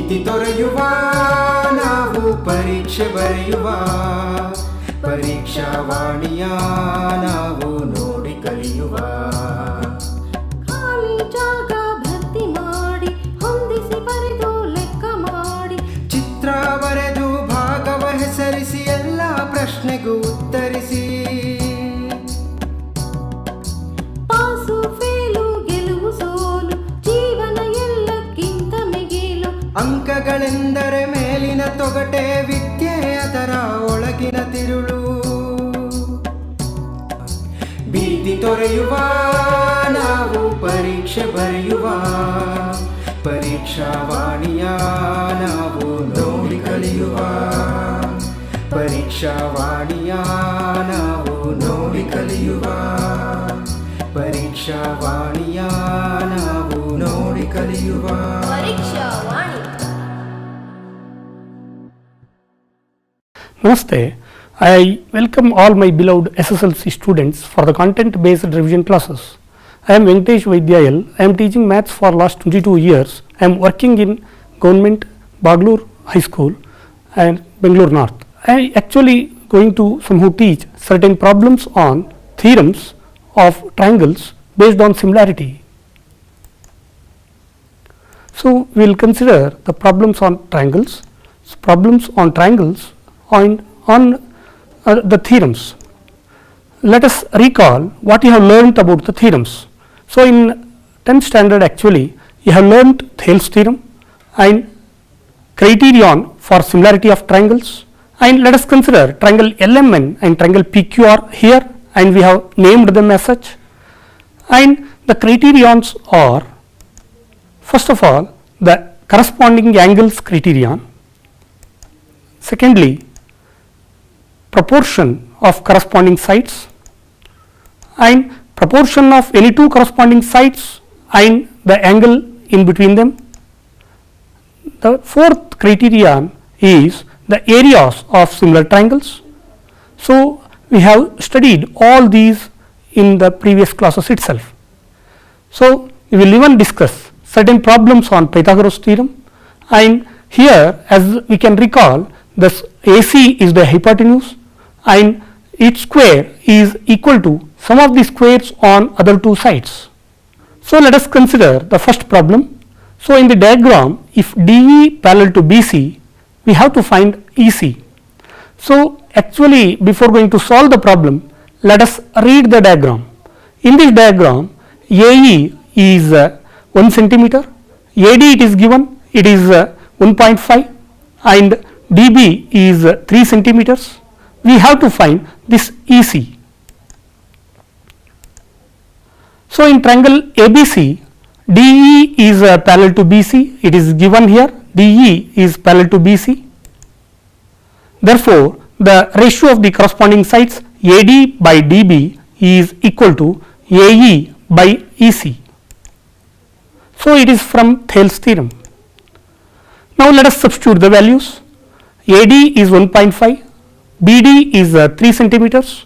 ಭೀತಿ ತೊರೆಯುವ ನಾವು ಪರೀಕ್ಷೆ ಬರೆಯುವ ಪರೀಕ್ಷಾವಾಣಿಯ ನಾವು ನೋಡಿ ಕಲಿಯುವ ಖಾಲಿ ಜಾಗ ಭರ್ತಿ ಮಾಡಿ ಹೊಂದಿಸಿ ಬರೆದು ಲೆಕ್ಕ ಮಾಡಿ ಚಿತ್ರ ಬರೆದು ಭಾಗವ ಹೆಸರಿಸಿ ಎಲ್ಲ ಪ್ರಶ್ನೆಗೂ ಉತ್ತರಿಸಿ ಪಾಸು ಫೇಲು ಗೆಲುವು ಸೋಲು ಜೀವನ ಎಲ್ಲಕ್ಕಿಂತ ಮಿಗಿಲು ಅಂಕಗಳೆಂದರೆ ಮೇಲಿನ ತೊಗಟೆ ವಿದ್ಯೆ ಅದರ ಒಳಗಿನ ತಿರುಳು ಭೀತಿ ತೊರೆಯುವ ನಾವು ಪರೀಕ್ಷೆ ಬರೆಯುವ ಪರೀಕ್ಷಾವಾಣಿಯ ನಾವು ನೋಡಿ ಕಲಿಯುವ ಪರೀಕ್ಷಾವಾಣಿಯ ನಾವು ನೋಡಿ ಕಲಿಯುವ ಪರೀಕ್ಷಾವಾಣಿಯ ನಾವು ನೋಡಿ ಕಲಿಯುವ ಪರೀಕ್ಷಾವಾಣಿ. Namaste. I welcome all my beloved SSLC students for the content based revision classes. I am Venkatesh Vaidyail. I am teaching maths for last 22 years. I am working in Government Bagalur High School and Bangalore North. I actually going to somehow teach certain problems on theorems of triangles based on similarity. So we will consider the problems on triangles on the theorems. Let us recall what you have learnt about the theorems. So in 10th standard actually you have learnt Thales theorem and criterion for similarity of triangles, and let us consider triangle LMN and triangle PQR here, and we have named them as such. And the criterions are, first of all, the corresponding angles criterion, secondly proportion of corresponding sides and proportion of any two corresponding sides and the angle in between them. The fourth criterion is the areas of similar triangles. So we have studied all these in the previous classes itself. So we will even discuss certain problems on Pythagoras theorem, and here as we can recall, this AC is the hypotenuse and its square is equal to sum of the squares on other two sides. So let us consider the first problem. So in the diagram, if DE parallel to BC, we have to find EC. So actually before going to solve the problem, let us read the diagram. In this diagram, AE is 1 centimeter, AD it is given, it is 1.5, and DB is 3 centimeters. We have to find this EC. So in triangle ABC, DE is parallel to BC, it is given here, DE is parallel to BC. Therefore the ratio of the corresponding sides AD by DB is equal to AE by EC. So it is from Thales theorem. Now let us substitute the values. AD is 1.5, BD is 3 centimeters,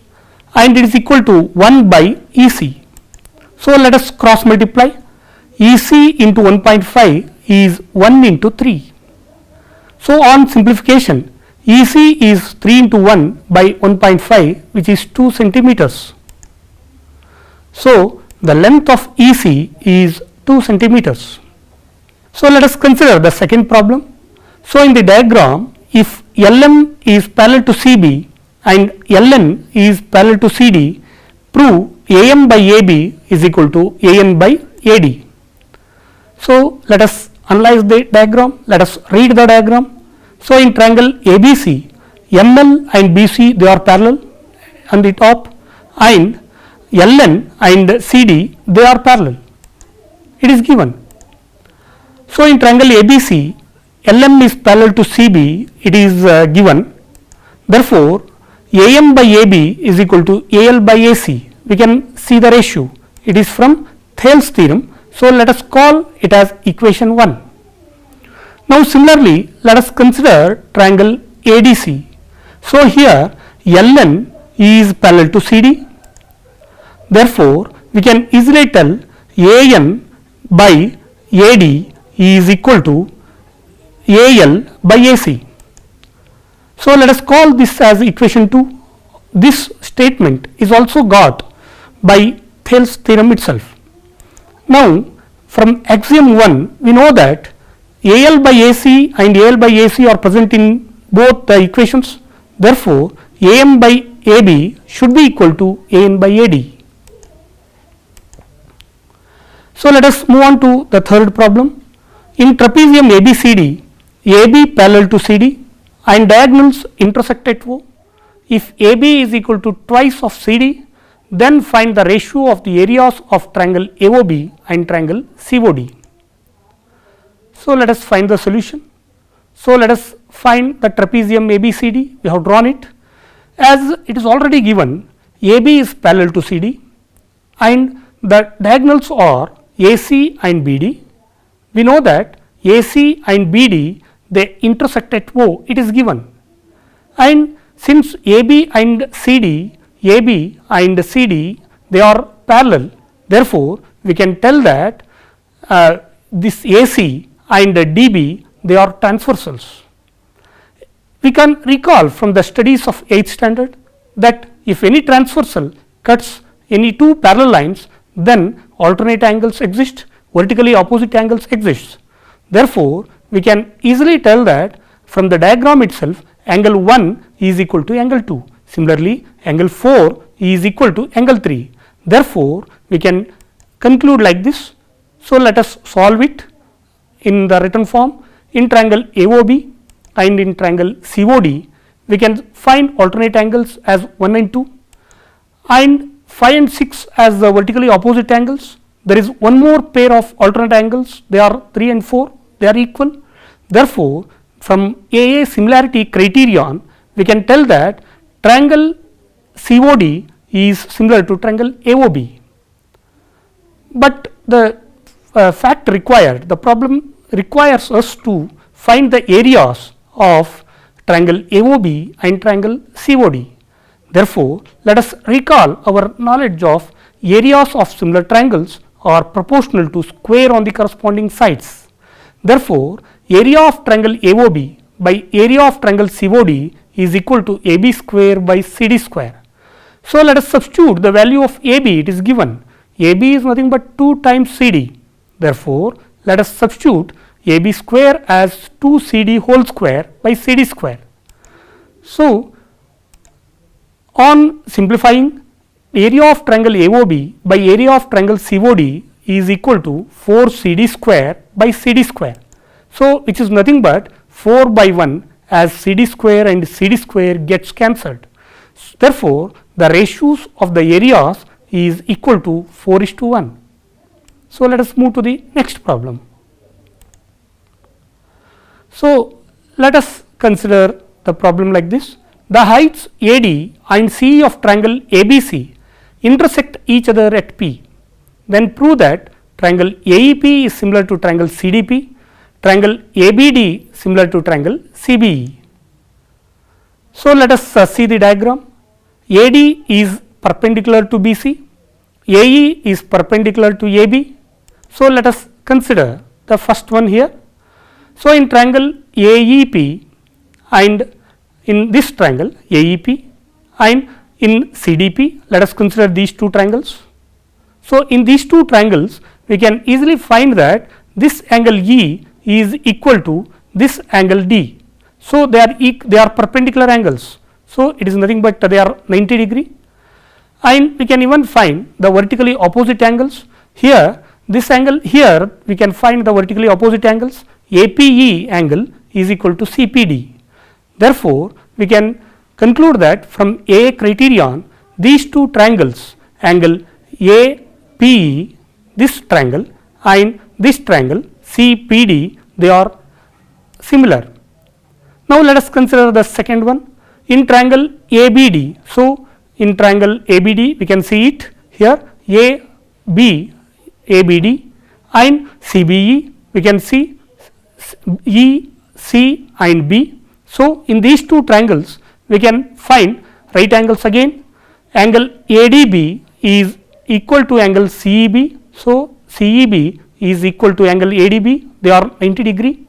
and it is equal to 1 by EC. So let us cross multiply. EC into 1.5 is 1 into 3. So on simplification, EC is 3 into 1 by 1.5, which is 2 centimeters. So the length of EC is 2 centimeters. So let us consider the second problem. So in the diagram, if LM is parallel to CB and LN is parallel to CD, prove AM by AB is equal to AN by AD. So let us analyze the diagram, let us read the diagram. So in triangle ABC, ML and BC they are parallel on the top, and LN and CD they are parallel, it is given. So in triangle ABC, LM is parallel to CB, it is given. Therefore AM by AB is equal to AL by AC. We can see the ratio, it is from Thales theorem. So let us call it as equation 1. Now similarly let us consider triangle ADC. So here LN is parallel to CD, therefore we can easily tell AN by AD is equal to AL by AC. So let us call this as equation 2. This statement is also got by Thales theorem itself. Now from axiom 1 we know that AL by AC and AL by AC are present in both the equations. Therefore AM by AB should be equal to AN by AD. So let us move on to the third problem. In trapezium ABCD, AB parallel to CD and diagonals intersect at O. If AB is equal to twice of CD, then find the ratio of the areas of triangle AOB and triangle COD. So let us find the solution. So let us find the trapezium ABCD. We have drawn it. As it is already given, AB is parallel to CD and the diagonals are AC and BD. We know that AC and BD they intersect at O, it is given, and since AB and CD they are parallel, therefore we can tell that this AC and DB they are transversals. We can recall from the studies of 8th standard that if any transversal cuts any two parallel lines, then alternate angles exist, vertically opposite angles exist. Therefore we can easily tell that from the diagram itself angle 1 is equal to angle 2. Similarly angle 4 is equal to angle 3. Therefore we can conclude like this. So let us solve it in the written form. In triangle AOB and in triangle COD we can find alternate angles as 1 and 2 and 5 and 6 as the vertically opposite angles. There is one more pair of alternate angles, they are 3 and 4, they are equal. Therefore from AA similarity criterion we can tell that triangle COD is similar to triangle AOB. But the fact required, the problem requires us to find the areas of triangle AOB and triangle COD. Therefore let us recall our knowledge of areas of similar triangles are proportional to square on the corresponding sides. Therefore area of triangle AOB by area of triangle COD is equal to AB square by CD square. So let us substitute the value of AB, it is given AB is nothing but 2 times CD. Therefore let us substitute AB square as 2 CD whole square by CD square. So on simplifying, area of triangle AOB by area of triangle COD is equal to 4 CD square by CD square. So which is nothing but 4 by 1 as CD square and CD square gets cancelled. Therefore the ratios of the areas is equal to 4:1. So let us move to the next problem. So let us consider the problem like this. The heights AD and CE of triangle ABC intersect each other at P. Then prove that triangle AEP is similar to triangle CDP, triangle ABD similar to triangle CBE. So let us see the diagram. AD is perpendicular to BC, AE is perpendicular to AB. So let us consider the first one here. So in triangle AEP and in this triangle AEP and in CDP, let us consider these two triangles. So in these two triangles we can easily find that this angle E is equal to this angle D. So they are perpendicular angles. So it is nothing but they are 90 degree, and we can even find the vertically opposite angles. Here this angle, here we can find the vertically opposite angles. APE angle is equal to CPD. Therefore we can conclude that from A criterion these two triangles, angle APE, this triangle and this triangle CPD, they are similar. Now let us consider the second one in triangle ABD. So in triangle ABD we can see it here AB ABD and CBE we can see E, C and B. So in these two triangles we can find right angles again. Angle ADB is equal to angle CEB. So CEB is equal to angle ADB, they are 90 degree.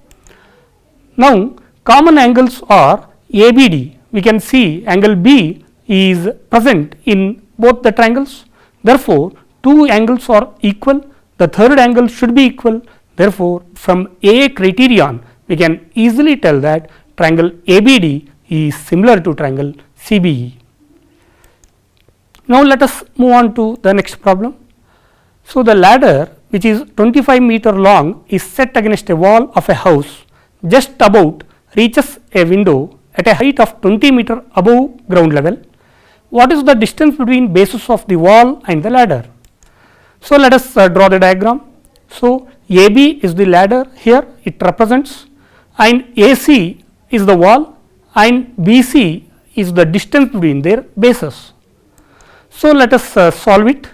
Now, common angles are ABD. We can see angle B is present in both the triangles. Therefore, two angles are equal. The third angle should be equal. Therefore, from A criterion, we can easily tell that triangle ABD is similar to triangle CBE. Now, let us move on to the next problem. So, the ladder which is 25 meter long is set against a wall of a house just about reaches a window at a height of 20 meter above ground level. What is the distance between bases of the wall and the ladder? So, let us draw the diagram. So, AB is the ladder here, it represents, and AC is the wall and BC is the distance between their bases. So, let us solve it.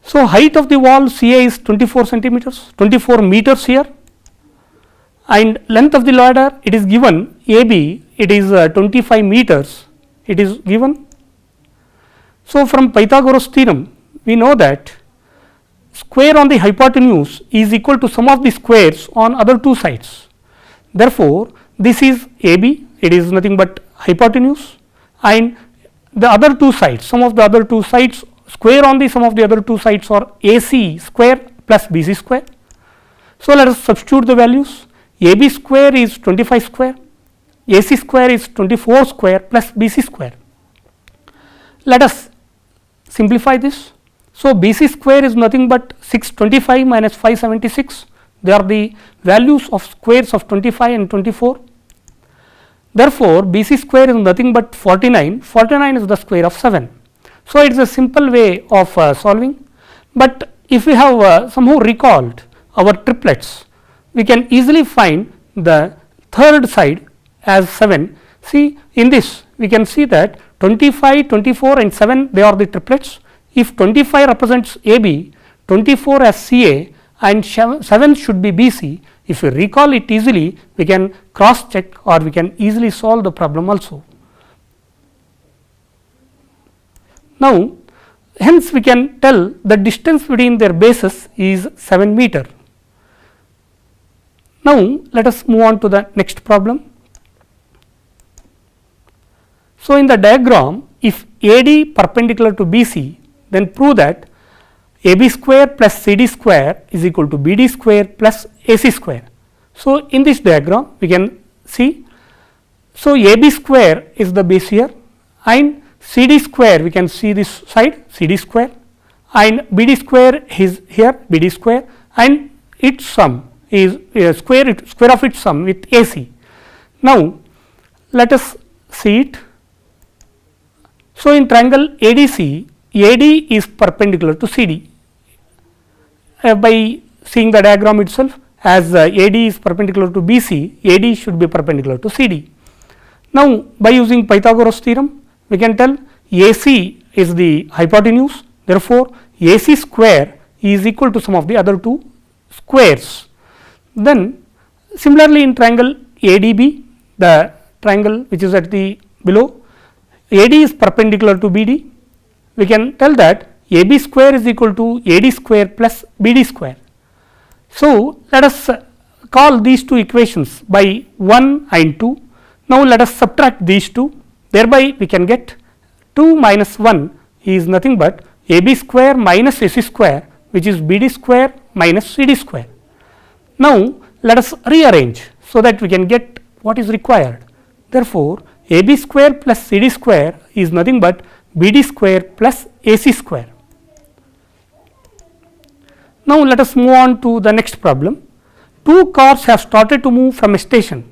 So, height of the wall CA is 24 centimeters, 24 meters here, and length of the ladder it is given AB, it is 25 meters, it is given. So, from Pythagoras theorem, we know that square on the hypotenuse is equal to sum of the squares on other two sides. Therefore, this is AB, it is nothing but hypotenuse, and the other two sides, sum of the other two sides, square on the sum of the other two sides are AC square plus BC square. So, let us substitute the values. AB square is 25 square, AC square is 24 square plus BC square. Let us simplify this. So, BC square is nothing but 625 minus 576, they are the values of squares of 25 and 24. Therefore, BC square is nothing but 49, 49 is the square of 7. So, it is a simple way of solving, but if we have somehow recalled our triplets, we can easily find the third side as 7. See, in this we can see that 25, 24 and 7 they are the triplets. If 25 represents AB, 24 as CA and 7 should be BC. If we recall it easily, we can cross check or we can easily solve the problem also. Now, hence we can tell the distance between their bases is 7 meter. Now, let us move on to the next problem. So, in the diagram, if AD perpendicular to BC, then prove that AB square plus CD square is equal to BD square plus AC square. So, in this diagram we can see, so AB square is the base here and CD square we can see this side CD square and BD square is here BD square and its sum is square of its sum with AC. Now, let us see it. So, in triangle ADC, AD is perpendicular to CD. By seeing the diagram itself, as AD is perpendicular to BC, AD should be perpendicular to CD. Now, by using Pythagoras theorem, we can tell AC is the hypotenuse, therefore, AC square is equal to sum of the other two squares. Then, similarly, in triangle ADB, the triangle which is at the below, AD is perpendicular to BD, we can tell that AB square is equal to AD square plus BD square. So, let us call these two equations by 1 and 2. Now, let us subtract these two, thereby we can get 2 minus 1 is nothing but AB square minus AC square, which is BD square minus CD square. Now, let us rearrange so that we can get what is required. Therefore, AB square plus CD square is nothing but BD square plus AC square. Now, let us move on to the next problem. Two cars have started to move from a station.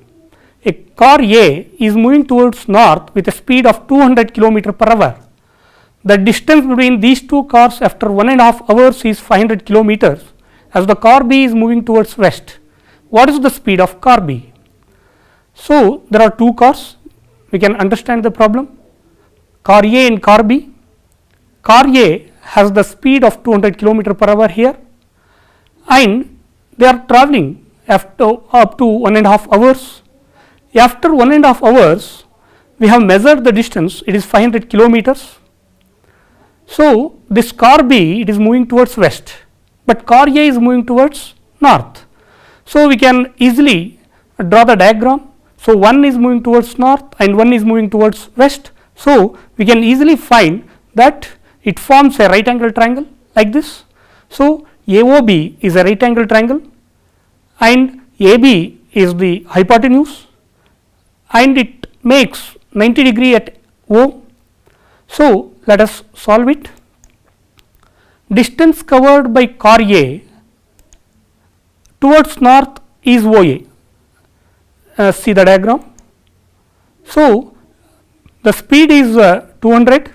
A car A is moving towards north with a speed of 200 km per hour. The distance between these two cars after 1.5 hours is 500 kilometers, as the car B is moving towards west. What is the speed of car B? So, there are two cars, we can understand the problem. Car A and car B. Car A has the speed of 200 km per hour here, and they are travelling up to 1.5 hours. After 1.5 hours, we have measured the distance, it is 500 kilometers. So, this car B, it is moving towards west, but car A is moving towards north. So, we can easily draw the diagram. So, one is moving towards north and one is moving towards west. So, we can easily find that it forms a right angle triangle like this. So, AOB is a right angle triangle and AB is the hypotenuse and it makes 90 degree at O. So, let us solve it. Distance covered by car A towards north is OA. See the diagram. So, the speed is 200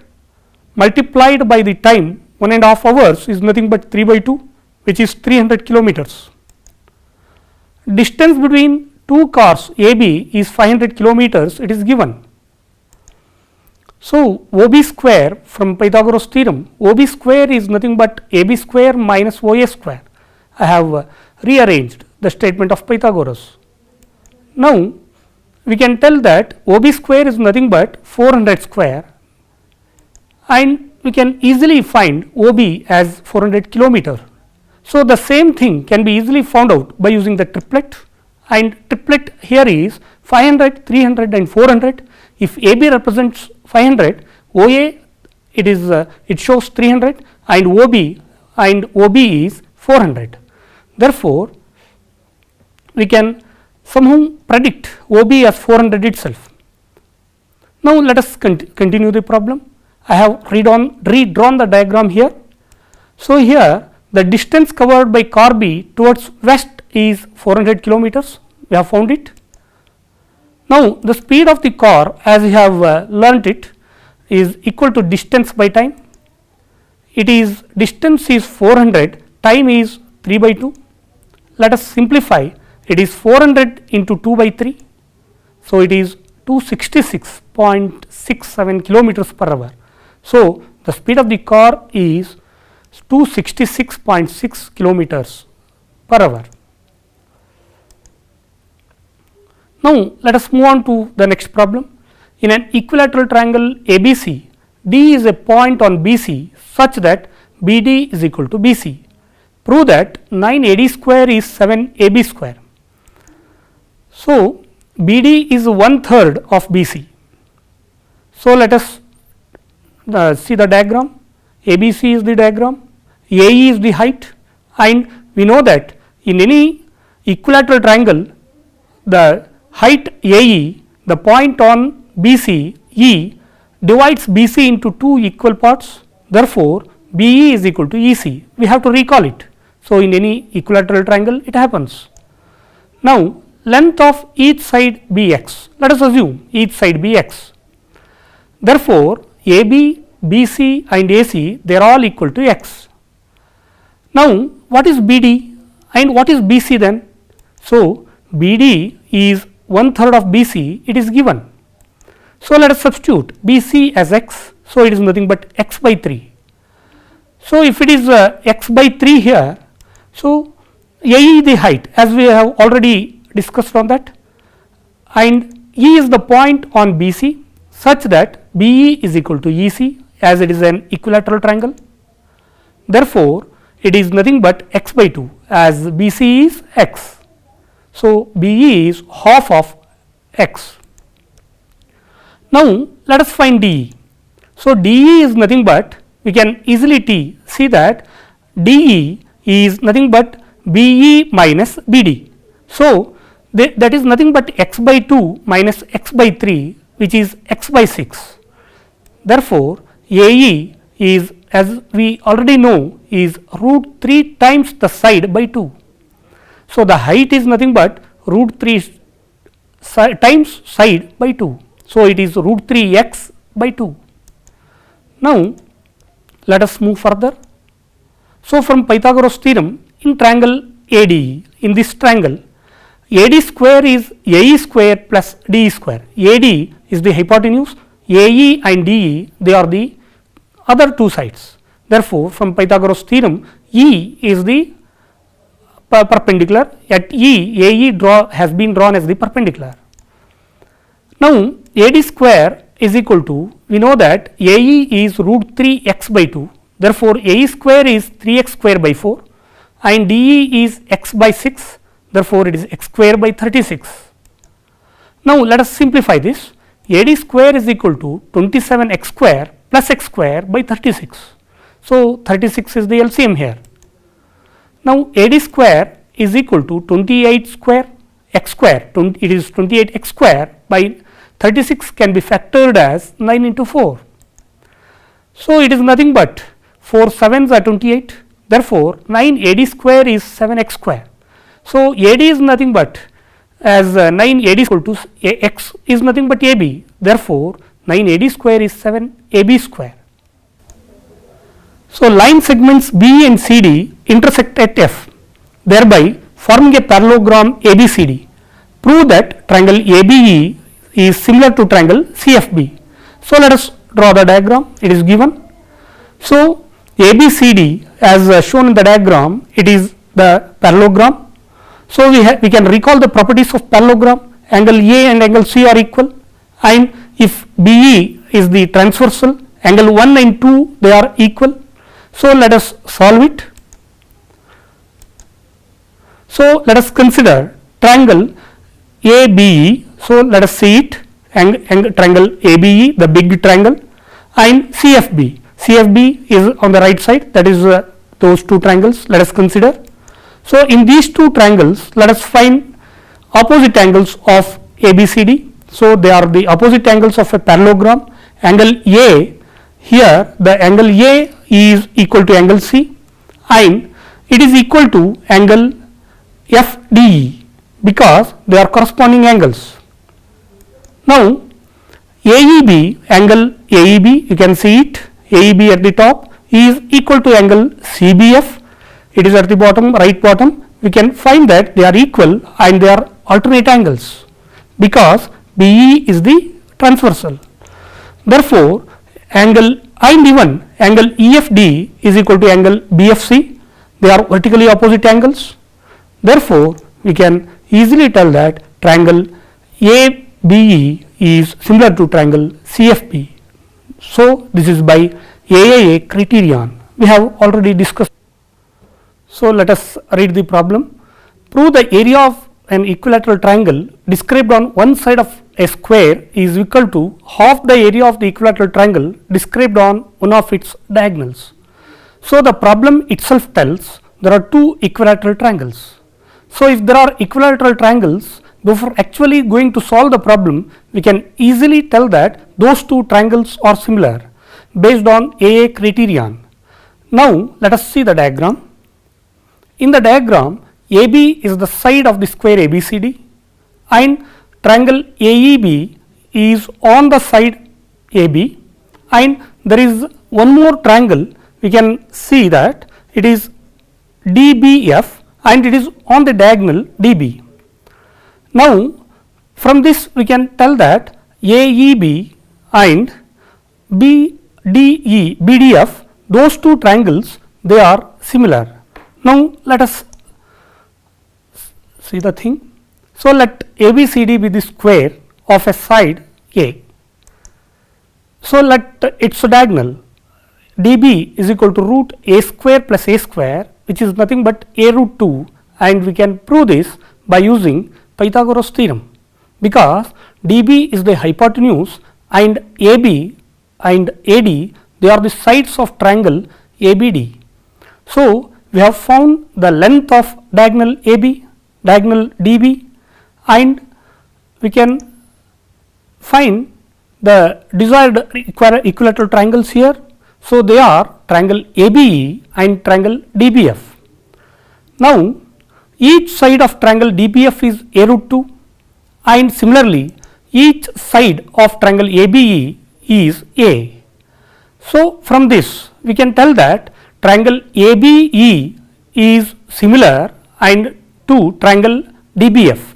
multiplied by the time 1.5 hours is nothing but 3/2, which is 300 kilometers. Distance between two cars AB is 500 kilometers, it is given. So, OB square from Pythagoras theorem, OB square is nothing but AB square minus OA square. I have rearranged the statement of Pythagoras. Now, we can tell that OB square is nothing but 400 square and we can easily find OB as 400 kilometer. So, the same thing can be easily found out by using the triplet, and triplet here is 500, 300 and 400. If AB represents 500, OA it shows 300 and OB is 400. Therefore, we can somehow predict OB as 400 itself. Now, let us continue the problem. I have redrawn the diagram here. So, here the distance covered by car B towards west is 400 kilometers, we have found it. Now, the speed of the car, as we have learnt it, is equal to distance by time. It is distance is 400, time is 3/2. Let us simplify, it is 400 into 2/3. So, it is 266.67 kilometers per hour. So, the speed of the car is 266.6 kilometers per hour. Now, let us move on to the next problem. In an equilateral triangle ABC, D is a point on BC such that BD is equal to BC. Prove that 9 AD square is 7 AB square. So, BD is 1/3 of BC. So, let us see the diagram. ABC is the diagram, AE is the height, and we know that in any equilateral triangle the height AE, the point on BC E divides BC into two equal parts. Therefore, BE is equal to EC. We have to recall it. So, in any equilateral triangle it happens. Now, length of each side BX, let us assume each side BX. Therefore, AB, BC and AC, they are all equal to x. Now, what is BD and what is BC then? So, BD is 1/3 of BC, it is given. So, let us substitute BC as x. So, it is nothing but x by 3. So, if it is x by 3 here, so AE the height, as we have already discussed on that, and E is the point on BC such that BE is equal to EC, as it is an equilateral triangle. Therefore, it is nothing but x by 2, as BC is x. So, BE is half of x. Now, let us find DE. So, DE is nothing but, we can easily see that DE is nothing but BE minus BD. So, that is nothing but x by 2 minus x by 3, which is x by 6. Therefore, AE is, as we already know, is root 3 times the side by 2. So, the height is nothing but root 3 times side by 2. So, it is root 3 x by 2. Now, let us move further. So, from Pythagoras theorem, in triangle ADE, in this triangle, AD square is AE square plus DE square. AD is the hypotenuse, AE and DE, they are the other two sides. Therefore, from Pythagoras theorem, E is the perpendicular, at E, AE has been drawn as the perpendicular. Now, AD square is equal to, we know that AE is root 3 x by 2. Therefore, AE square is 3x square by 4 and DE is x by 6. Therefore, it is x square by 36. Now, let us simplify this. AD square is equal to 27 x square plus x square by 36. So, 36 is the LCM here. Now, AD square is equal to 28 square x square, it is 28 x square by 36 can be factored as 9 into 4. So, it is nothing but 4 7s are 28, therefore, 9 AD square is 7 x square. So, AD is nothing but as 9 AD equal to x is nothing but AB, therefore, 9 AD square is 7 AB square. So, line segments B and CD intersect at F, thereby forming a parallelogram ABCD. Prove that triangle ABE is similar to triangle CFB. So, let us draw the diagram, it is given. So, ABCD as shown in the diagram, it is the parallelogram. So, we can recall the properties of parallelogram, angle A and angle C are equal, and if BE is the transversal, angle 1 and 2 they are equal. So, let us solve it. So, let us consider triangle ABE. So, let us see it, triangle ABE, the big triangle, and CFB. CFB is on the right side, that is those two triangles, let us consider. So, in these two triangles, let us find opposite angles of ABCD. So, they are the opposite angles of a parallelogram. Angle A, here the angle A is equal to angle C, and it is equal to angle FDE because they are corresponding angles. Now, AEB, angle AEB, you can see it, AEB at the top is equal to angle CBF, it is at the bottom, right bottom. We can find that they are equal and they are alternate angles because BE is the transversal. Therefore, angle and even angle EFD is equal to angle BFC, they are vertically opposite angles. Therefore, we can easily tell that triangle ABE is similar to triangle CFB. So, this is by AAA criterion, we have already discussed. So, let us read the problem. Prove the area of an equilateral triangle described on one side of a square is equal to half the area of the equilateral triangle described on one of its diagonals. So, the problem itself tells there are two equilateral triangles. So, if there are equilateral triangles, before actually going to solve the problem, we can easily tell that those two triangles are similar based on AA criterion. Now, let us see the diagram. In the diagram, AB is the side of the square ABCD and triangle AEB is on the side AB, and there is one more triangle, we can see that it is DBF and it is on the diagonal DB. Now, from this we can tell that AEB and BDF, those two triangles, they are similar. Now, let us see the thing. So, let ABCD be the square of a side A. So, let its diagonal DB is equal to root A square plus A square, which is nothing but A root 2, and we can prove this by using Pythagoras theorem, because DB is the hypotenuse and AB and AD, they are the sides of triangle ABD. So, we have found the length of diagonal AB, diagonal DB, and we can find the desired equilateral triangles here. So, they are triangle ABE and triangle DBF. Now, each side of triangle DBF is A root 2, and similarly each side of triangle ABE is A. So, from this we can tell that triangle ABE is similar and to triangle DBF.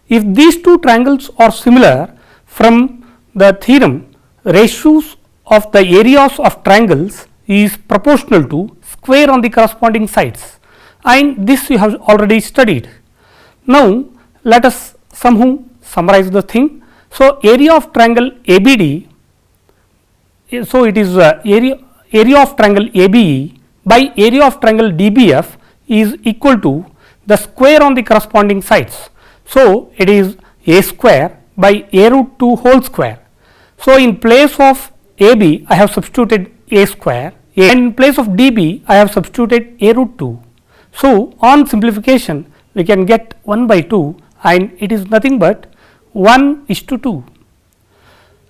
If these two triangles are similar, from the theorem, ratios of the areas of triangles is proportional to square on the corresponding sides, and this you have already studied. Now, let us somehow summarize the thing. So, area of triangle ABD, so it is area of triangle ABE by area of triangle DBF is equal to the square on the corresponding sides. So, it is A square by a root 2 whole square. So, in place of AB I have substituted a square, and in place of dB I have substituted a root 2. So, on simplification we can get 1 by 2 and it is nothing but 1:2.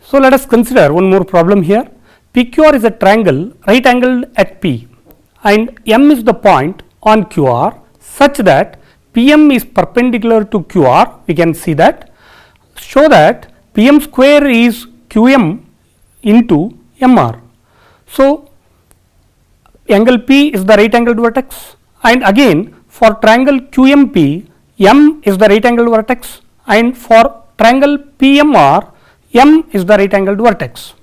So, let us consider one more problem here. PQR is a triangle right angled at P and M is the point on QR such that PM is perpendicular to QR. We can see that, show that PM square is QM into MR. So, angle P is the right angled vertex, and again for triangle QMP M is the right angled vertex, and for triangle PMR M is the right angled vertex.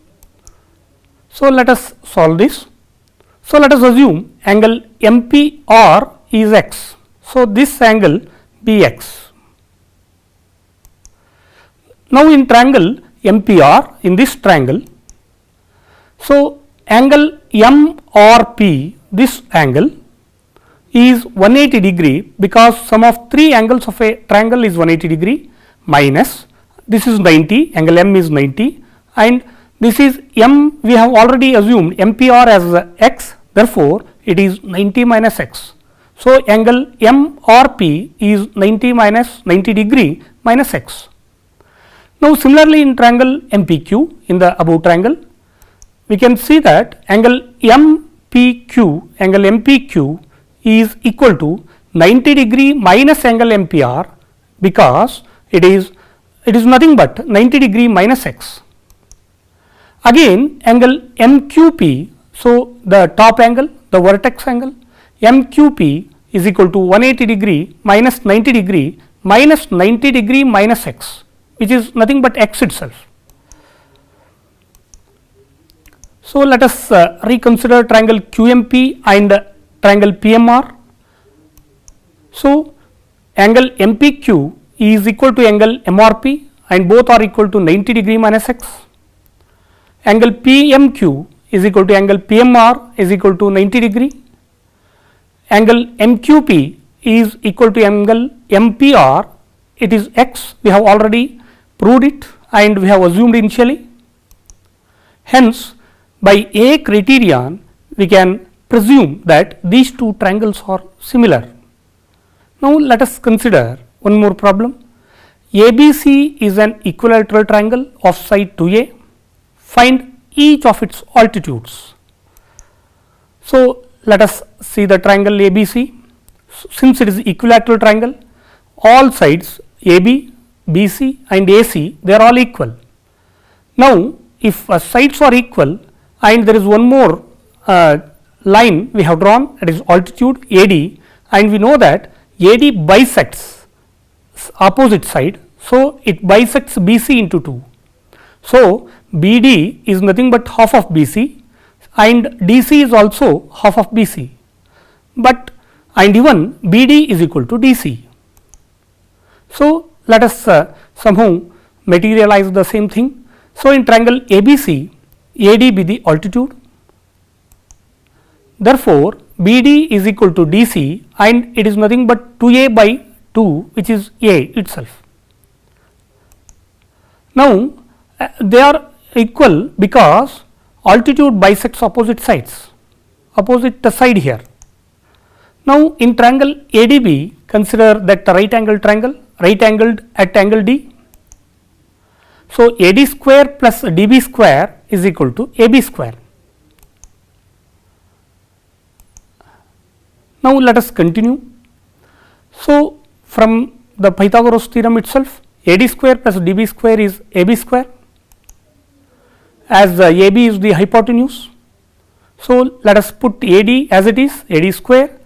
So, let us solve this. So, let us assume angle MPR is x. So, this angle be x. Now, in triangle MPR, in this triangle, so angle MRP, this angle is 180 degree, because sum of 3 angles of a triangle is 180 degree, minus this is 90, angle M is 90, and this is M, we have already assumed MPR as x, therefore, it is 90 minus x. So, angle MRP is 90 minus 90 degree minus x. Now, similarly in triangle MPQ, in the above triangle, we can see that angle MPQ is equal to 90 degree minus angle MPR, because it is nothing but 90 degree minus x. Again angle MQP, so the top angle, the vertex angle MQP is equal to 180 degree minus 90 degree minus 90 degree minus x, which is nothing but x itself. So, let us reconsider triangle QMP and triangle PMR. So, angle MPQ is equal to angle MRP and both are equal to 90 degree minus x. Angle PMQ is equal to angle PMR is equal to 90 degree. Angle MQP is equal to angle MPR, it is x, we have already proved it and we have assumed initially. Hence, by A criterion we can presume that these two triangles are similar. Now, let us consider one more problem. ABC is an equilateral triangle of side 2A. Find each of its altitudes. So, let us see the triangle ABC. Since it is equilateral triangle, all sides AB, BC and AC, they are all equal. Now, if sides are equal and there is one more line we have drawn, that is altitude AD, and we know that AD bisects opposite side. So, it bisects BC into 2. So, BD is nothing but half of BC and DC is also half of BC, but and even BD is equal to DC. So, let us somehow materialize the same thing. So, in triangle ABC, AD be the altitude, therefore, BD is equal to DC and it is nothing but 2A by 2, which is A itself. Now, they are equal because altitude bisects opposite sides, opposite the side here. Now, in triangle ADB, consider that the right angled triangle, right angled at angle D. So, AD square plus DB square is equal to AB square. Now, let us continue. So, from the Pythagoras theorem itself, AD square plus DB square is AB square, as AB is the hypotenuse. So, let us put AD as it is, AD square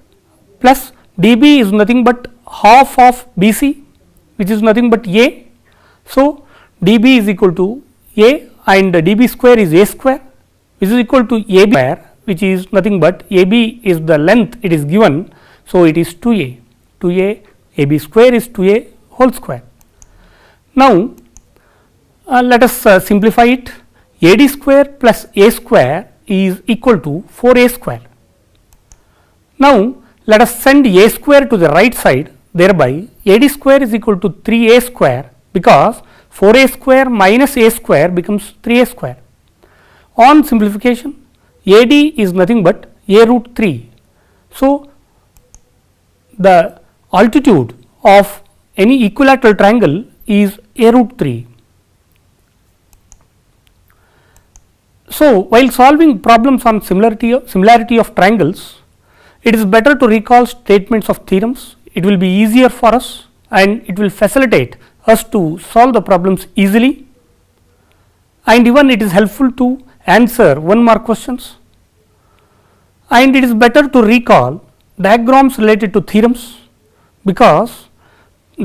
plus DB is nothing but half of BC, which is nothing but A. So, DB is equal to A and DB square is A square, which is equal to AB square, which is nothing but AB is the length it is given. So, it is 2A, AB square is 2A whole square. Now, let us simplify it. AD square plus A square is equal to 4A square. Now, let us send A square to the right side, thereby AD square is equal to 3A square, because 4a square minus a square becomes 3a square. On simplification, AD is nothing but a root 3. So, the altitude of any equilateral triangle is a root 3. So, while solving problems on similarity of triangles, it is better to recall statements of theorems. It will be easier for us and it will facilitate us to solve the problems easily, and even it is helpful to answer 1 mark questions, and it is better to recall diagrams related to theorems, because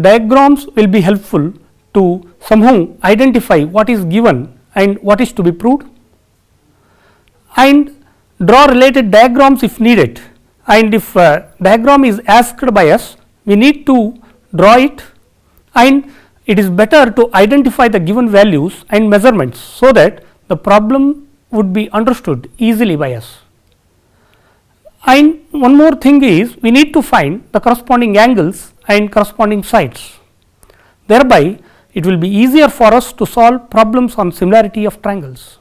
diagrams will be helpful to somehow identify what is given and what is to be proved, and draw related diagrams if needed, and if diagram is asked by us, we need to draw it, and it is better to identify the given values and measurements, so that the problem would be understood easily by us. And one more thing is, we need to find the corresponding angles and corresponding sides. Thereby, it will be easier for us to solve problems on similarity of triangles.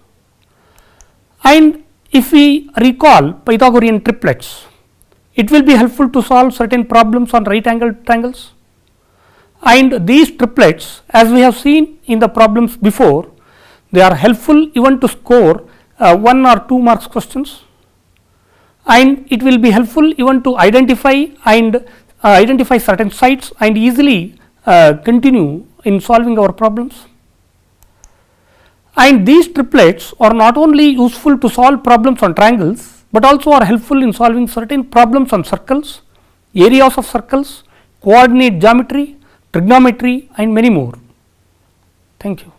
And if we recall Pythagorean triplets, it will be helpful to solve certain problems on right angled triangles. And these triplets, as we have seen in the problems before, they are helpful even to score 1 or 2 marks questions, and it will be helpful even to identify certain sites and easily continue in solving our problems. And these triplets are not only useful to solve problems on triangles, but also are helpful in solving certain problems on circles, areas of circles, coordinate geometry, trigonometry, and many more. Thank you.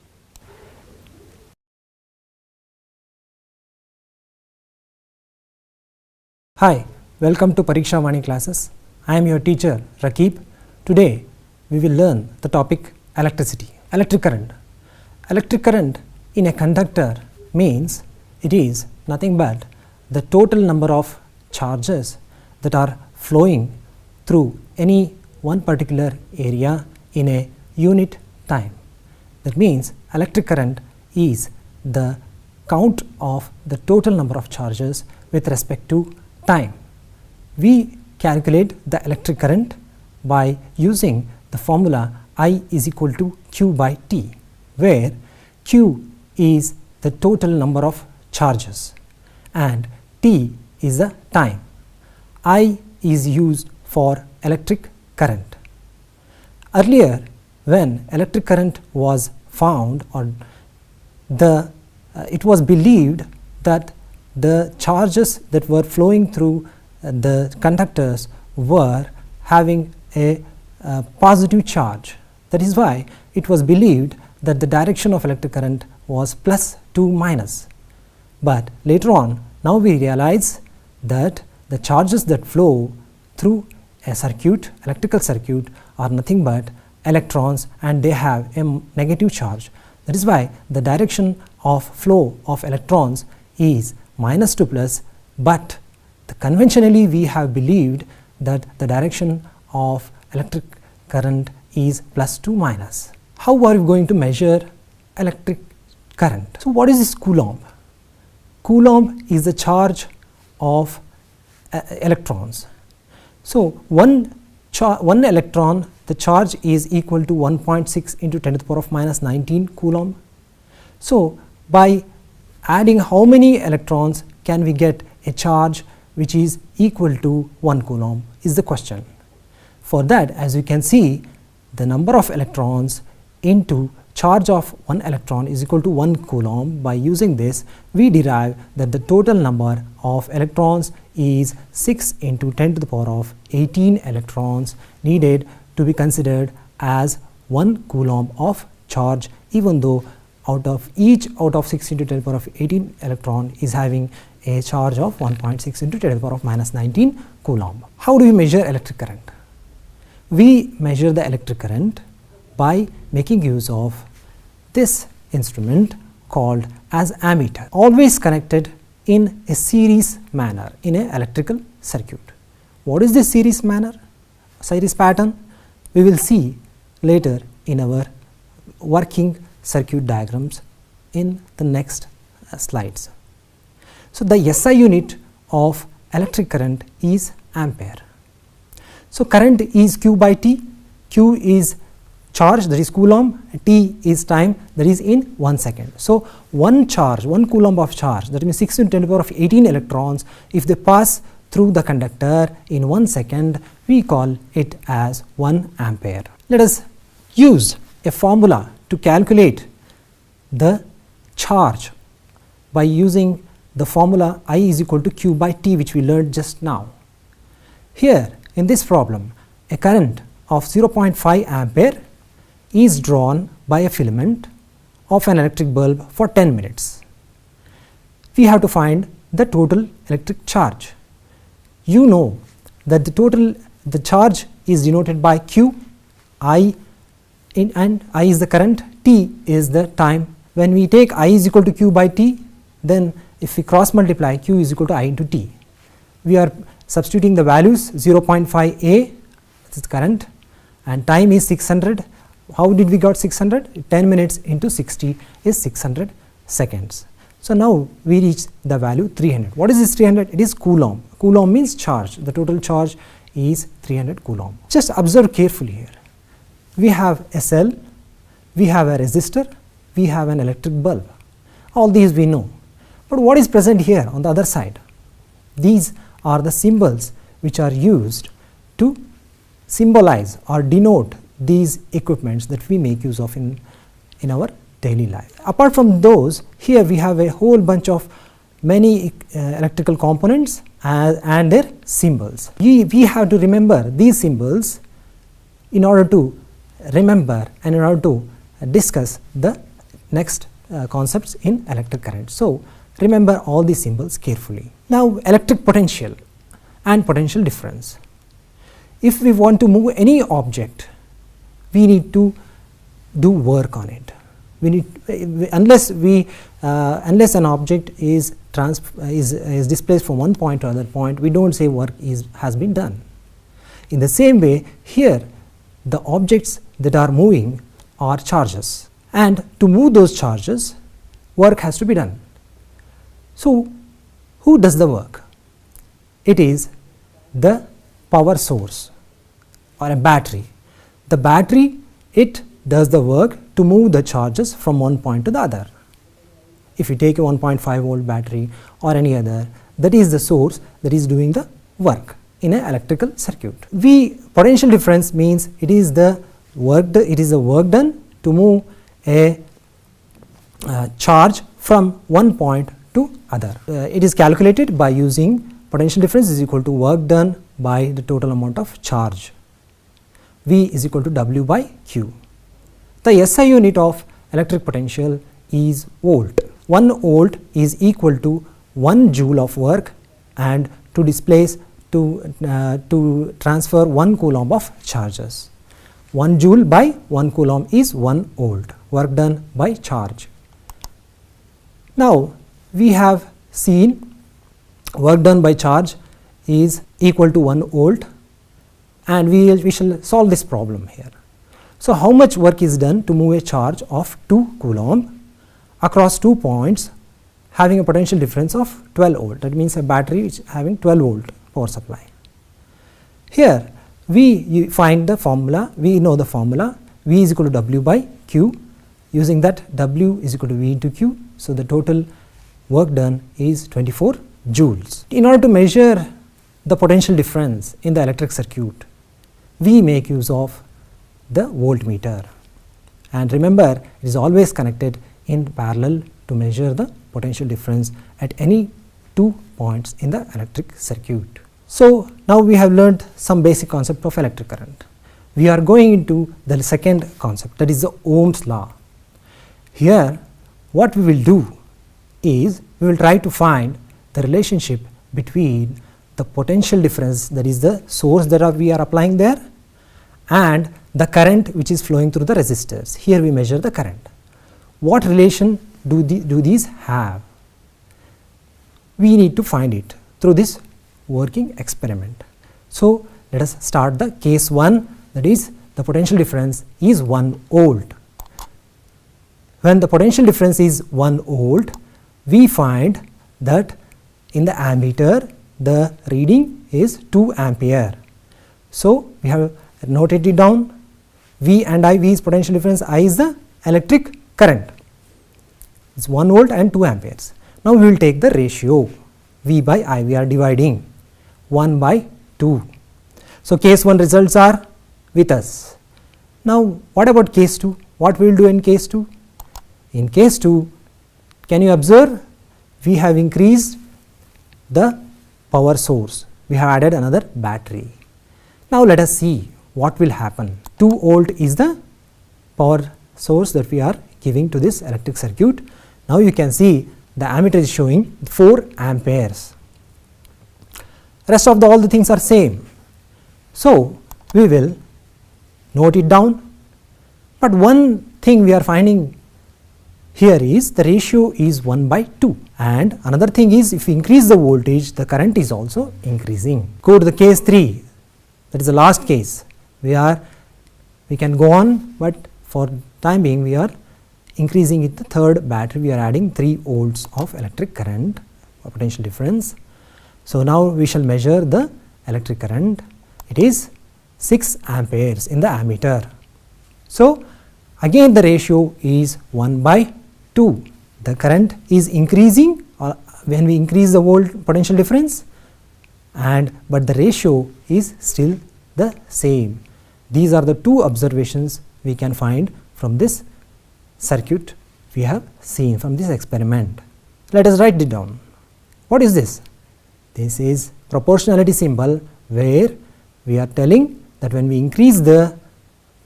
Hi, welcome to Pariksha Vani classes. I am your teacher Rakib. Today we will learn the topic electricity, electric current. Electric current in a conductor means it is nothing but the total number of charges that are flowing through any one particular area in a unit time. That means electric current is the count of the total number of charges with respect to time. We calculate the electric current by using the formula I is equal to Q by T, where Q is the total number of charges and T is the time. I is used for electric current. Earlier, when electric current was found, or it was believed that the charges that were flowing through the conductors were having a positive charge. That is why it was believed that the direction of electric current was plus to minus. But later on, now we realize that the charges that flow through a circuit, electrical circuit, are nothing but electrons, and they have a negative charge. That is why the direction of flow of electrons is minus to plus, but conventionally we have believed that the direction of electric current is plus to minus. How are we going to measure electric current? So, what is this Coulomb? Coulomb is the charge of electrons. So, one electron, the charge is equal to 1.6 into 10 to the power of minus 19 Coulomb. So, by adding how many electrons can we get a charge which is equal to 1 Coulomb is the question. For that, as you can see, the number of electrons into charge of 1 electron is equal to 1 Coulomb. By using this, we derive that the total number of electrons is 6 into 10 to the power of 18 electrons needed to be considered as 1 Coulomb of charge, even though out of 6 into 10 to the power of 18 electron is having a charge of 1.6 into 10 to the power of minus 19 Coulomb. How do we measure electric current? We measure the electric current by making use of this instrument called as ammeter, always connected in a series manner in an electrical circuit. What is this series pattern? We will see later in our working circuit diagrams in the next slides. So, the SI unit of electric current is ampere. So, current is Q by T, Q is charge, that is coulomb, T is time, that is in 1 second. So, one charge, 1 coulomb of charge, that means 6 × 10⁻18 electrons, if they pass through the conductor in 1 second, we call it as 1 ampere. Let us use a formula to calculate the charge by using the formula I is equal to Q by T, which we learned just now. Here in this problem, a current of 0.5 ampere is drawn by a filament of an electric bulb for 10 minutes. We have to find the total electric charge. You know that the charge is denoted by Q, I and I is the current, T is the time. When we take I is equal to Q by T, then if we cross multiply, Q is equal to I into T. We are substituting the values 0.5 A, this is current, and time is 600. How did we got 600? 10 minutes into 60 is 600 seconds. So, now we reach the value 300. What is this 300? It is coulomb. Coulomb means charge. The total charge is 300 coulomb. Just observe carefully here. We have a cell, we have a resistor, we have an electric bulb. All these we know. But what is present here on the other side? These are the symbols which are used to symbolize or denote these equipments that we make use of in our daily life. Apart from those, here we have a whole bunch of many electrical components and their symbols. We have to remember these symbols in order to remember and in order to discuss the next concepts in electric current. So, remember all these symbols carefully. Now, electric potential and potential difference. If we want to move any object, we need to do work on it. We need, unless an object is displaced from one point to another point, we don't say work has been done. In the same way, here the objects that are moving are charges, and to move those charges, work has to be done. So, who does the work? It is the power source or a battery. The battery, it does the work to move the charges from one point to the other. If you take a 1.5 volt battery or any other, that is the source that is doing the work in an electrical circuit. Potential difference means it is the work done to move a charge from one point to other. It is calculated by using potential difference is equal to work done by the total amount of charge. V is equal to W by Q. The SI unit of electric potential is volt. 1 volt is equal to 1 joule of work, and to displace to transfer 1 coulomb of charges. 1 joule by 1 coulomb is 1 volt, work done by charge. Now, we have seen work done by charge is equal to 1 volt, and we shall solve this problem here. So, how much work is done to move a charge of 2 coulomb across 2 points having a potential difference of 12 volt? That means a battery which having 12 volt power supply. Here we find the formula, we know the formula V is equal to W by Q. Using that, W is equal to V into Q. So, the total work done is 24 joules. In order to measure the potential difference in the electric circuit, we make use of the voltmeter, and remember, it is always connected in parallel to measure the potential difference at any 2 points in the electric circuit. So, now we have learned some basic concept of electric current. We are going into the second concept, that is the Ohm's law. Here what we will do is we will try to find the relationship between the potential difference, that is the source that we are applying there, and the current which is flowing through the resistors. Here we measure the current. What relation do these have? We need to find it through this working experiment. So, let us start the case 1, that is the potential difference is 1 volt. when the potential difference is 1 volt, we find that in the ammeter the reading is 2 ampere. So, we have noted it down. V and I, V is potential difference, I is the electric current. It is 1 volt and 2 amperes. Now, we will take the ratio V by I, we are dividing 1 by 2. So, case 1 results are with us. Now, what about case 2? What we will do in case 2? In case 2, can you observe, we have increased the power source, we have added another battery. Now, let us see what will happen. 2 volt is the power source that we are giving to this electric circuit. Now, you can see the ammeter is showing 4 amperes. Rest of all the things are same. So, we will note it down, but one thing we are finding here is the ratio is 1 by 2, and another thing is if we increase the voltage, the current is also increasing. Go to the case 3, that is the last case. We can go on, but for time being we are increasing it the third battery, we are adding 3 volts of electric current or potential difference. So, now we shall measure the electric current, it is 6 amperes in the ammeter. So, again the ratio is 1 by 2, the current is increasing when we increase the volt potential difference, but the ratio is still the same. These are the 2 observations we can find from this circuit we have seen from this experiment. Let us write it down. What is this? This is proportionality symbol, where we are telling that when we increase the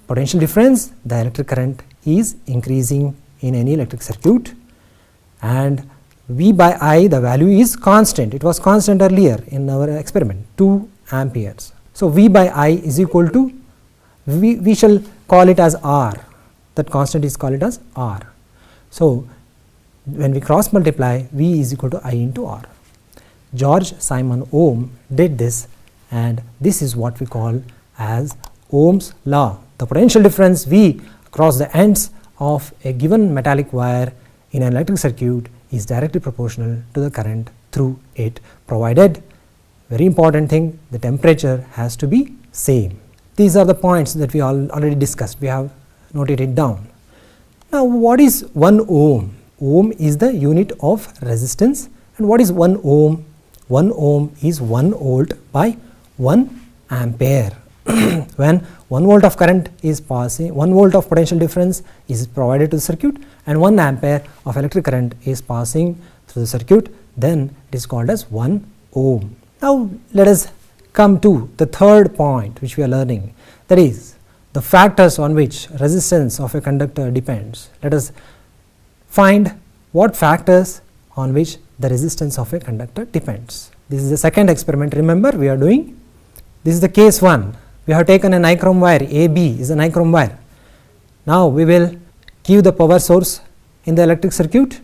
potential difference, the electric current is increasing in any electric circuit, and V by I, the value is constant. It was constant earlier in our experiment, 2 amperes. So, V by I is equal to, we shall call it as R, that constant is called it as R. So, when we cross multiply, V is equal to I into R. George Simon Ohm did this, and this is what we call as Ohm's law. The potential difference V across the ends of a given metallic wire in an electric circuit is directly proportional to the current through it, provided, very important thing, the temperature has to be same. These are the points that we already discussed, we have noted it down. Now, what is 1 ohm? Ohm is the unit of resistance, and what is 1 ohm? 1 ohm is 1 volt by 1 ampere. When 1 volt of current is passing, 1 volt of potential difference is provided to the circuit, and 1 ampere of electric current is passing through the circuit, then it is called as 1 ohm. Now, let us come to the third point which we are learning, that is the factors on which resistance of a conductor depends. Let us find what factors on which the resistance of a conductor depends. This is the second experiment, remember we are doing. This is the case 1. We have taken a nichrome wire, AB is a nichrome wire. Now, we will give the power source in the electric circuit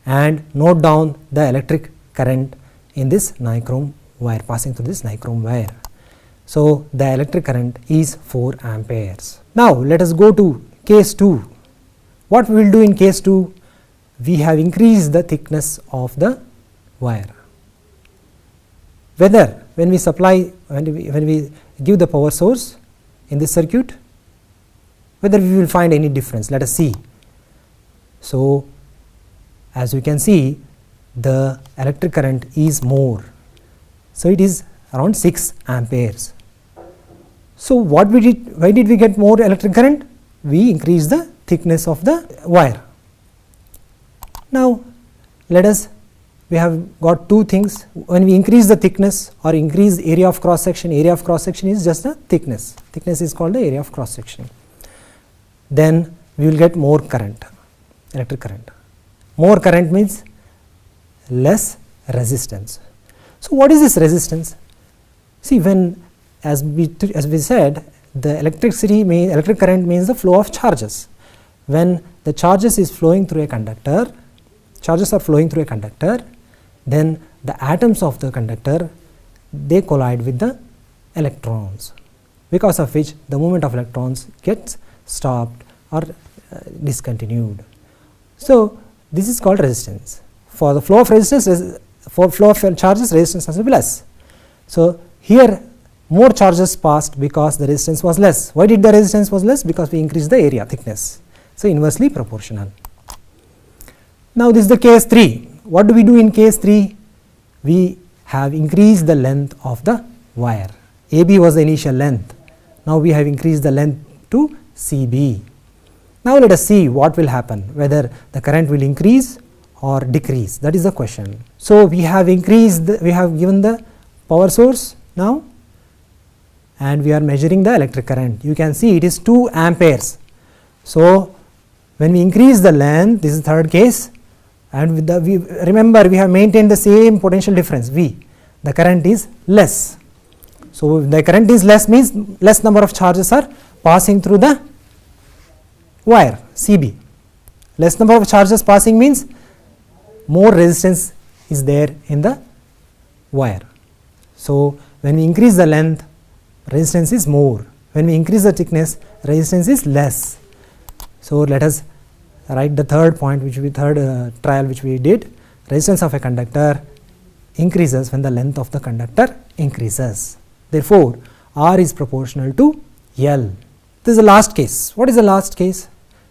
and note down the electric current in this nichrome wire, passing through this nichrome wire. So, the electric current is 4 amperes. Now, let us go to case 2. What we will do in case 2? We have increased the thickness of the wire. Whether when we supply, when we give the power source in this circuit, whether we will find any difference, let us see. So, as you can see, the electric current is more. So, it is around 6 amperes. So, what we did, why did we get more electric current? We increased the thickness of the wire. Now, let us, we have got 2 things. When we increase the thickness or increase the area of cross section is just the thickness. Thickness is called the area of cross section. Then we will get more current, electric current. More current means less resistance. So, what is this resistance? See, when as we said, the electric current means the flow of charges. When the charges is flowing through a conductor, charges are flowing through a conductor, then the atoms of the conductor, they collide with the electrons, because of which the movement of electrons gets stopped or discontinued. So, this is called resistance. For the flow of resistance, for flow of charges, resistance has to be less. So, here more charges passed because the resistance was less. Why did the resistance was less? Because we increased the area thickness. So, inversely proportional. Now, this is the case 3. What do we do in case 3? We have increased the length of the wire. AB was the initial length. Now, we have increased the length to CB. Now, let us see what will happen, whether the current will increase or decrease. That is the question. So, we have increased, we have given the power source now, and we are measuring the electric current. You can see it is 2 amperes. So, when we increase the length, this is third case, and with the remember we have maintained the same potential difference V, the current is less. So, if the current is less means less number of charges are passing through the wire CB. Less number of charges passing means more resistance is there in the wire. So, when we increase the length, resistance is more. When we increase the thickness, resistance is less. So, let us write the third point, which we trial which we did. Resistance of a conductor increases when the length of the conductor increases. Therefore, R is proportional to L. This is the last case. What is the last case?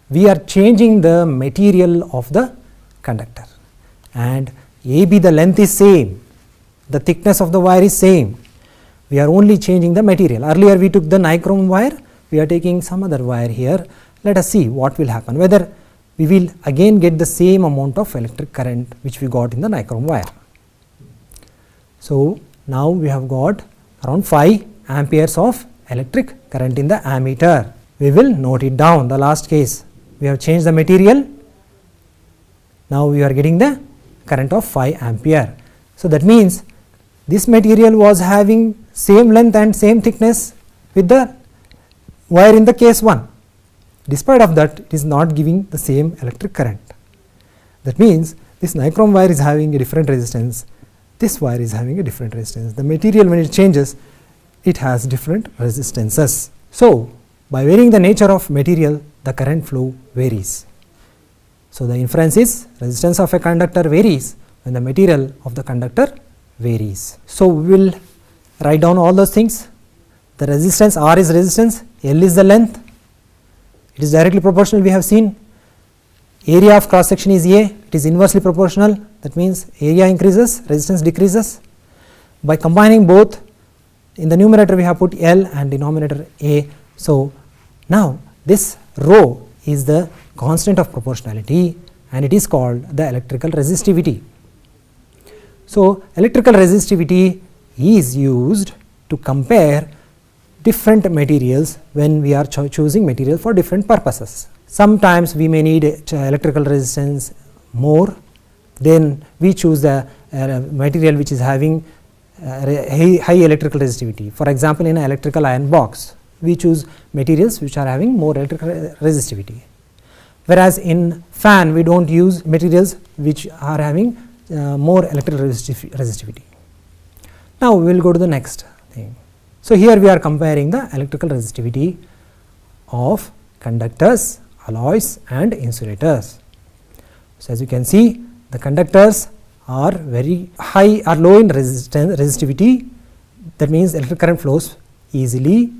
We are changing the material of the conductor, and AB the length is same, the thickness of the wire is same. We are only changing the material. Earlier we took the nichrome wire, we are taking some other wire here. Let us see what will happen, whether we will again get the same amount of electric current which we got in the nichrome wire. So, now we have got around 5 amperes of electric current in the ammeter. We will note it down. The last case, we have changed the material. Now, we are getting the current of 5 ampere. So, that means this material was having same length and same thickness with the wire in the case 1. Despite of that, it is not giving the same electric current. That means this nichrome wire is having a different resistance, this wire is having a different resistance. The material, when it changes, it has different resistances. So, by varying the nature of material, the current flow varies. So, the inference is resistance of a conductor varies when the material of the conductor varies. So, we will write down all those things. The resistance, R is resistance, L is the length, it is directly proportional, we have seen. Area of cross section is A, it is inversely proportional, that means area increases, resistance decreases. By combining both, in the numerator we have put L and denominator A. So, now this rho is the constant of proportionality and it is called the electrical resistivity. So, electrical resistivity is used to compare different materials when we are choosing material for different purposes. Sometimes we may need electrical resistance more, then we choose the material which is having high electrical resistivity. For example, in an electrical iron box, we choose materials which are having more electrical resistivity. Whereas in fan, we do not use materials which are having more electrical resistivity. Now, we will go to the next thing. So, here we are comparing the electrical resistivity of conductors, alloys and insulators. So, as you can see, the conductors are very high or low in resistivity, that means electric current flows easily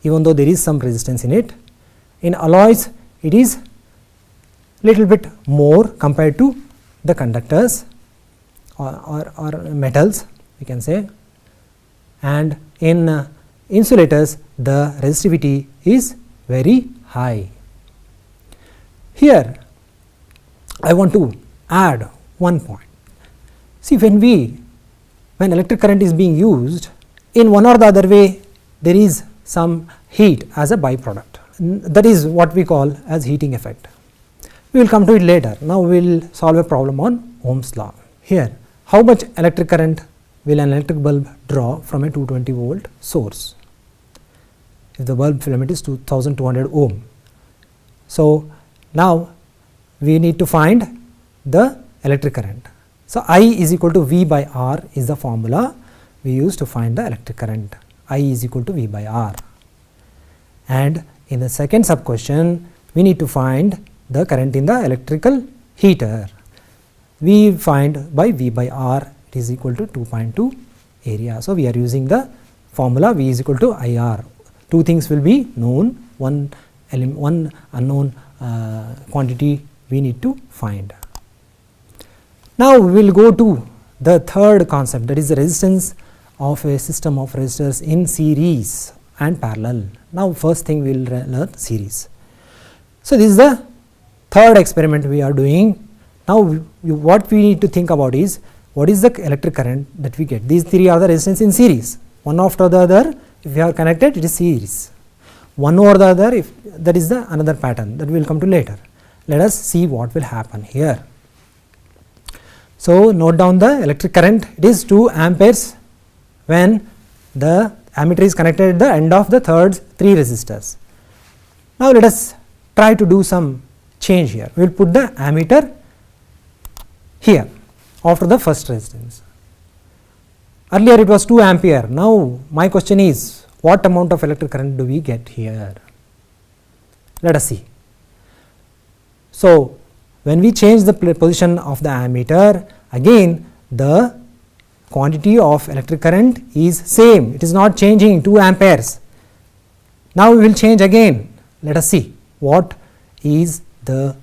even though there is some resistance in it. In alloys, it is little bit more compared to the conductors or metals, we can say, and in insulators the resistivity is very high. Here I want to add one point. See, when electric current is being used, in one or the other way there is some heat as a byproduct, that is what we call as heating effect. We will come to it later. Now, we will solve a problem on Ohm's law. Here, how much electric current will an electric bulb draw from a 220 volt source if the bulb filament is 2200 ohm. So, now we need to find the electric current. So, I is equal to V by R is the formula we use to find the electric current. I is equal to V by R, and in the second sub question we need to find the current in the electrical heater. We find by V by R it is equal to 2.2 area. So, we are using the formula V is equal to IR. Two things will be known, one unknown quantity we need to find. Now, we will go to the third concept, that is the resistance of a system of resistors in series and parallel. Now, first thing we will learn series. So, this is the third experiment we are doing. Now, what we need to think about is what is the electric current that we get. These three are the resistance in series, one after the other. If we are connected, it is series. One over the other, if that is the another pattern that we will come to later. Let us see what will happen here. So, note down the electric current, it is 2 amperes when the ammeter is connected at the end of the third 3 resistors. Now, let us try to do some change here. We will put the ammeter here after the first resistance. Earlier it was 2 ampere. Now, my question is what amount of electric current do we get here? Let us see. So, when we change the position of the ammeter, again the quantity of electric current is same, it is not changing, 2 amperes. Now, we will change again. Let us see what is the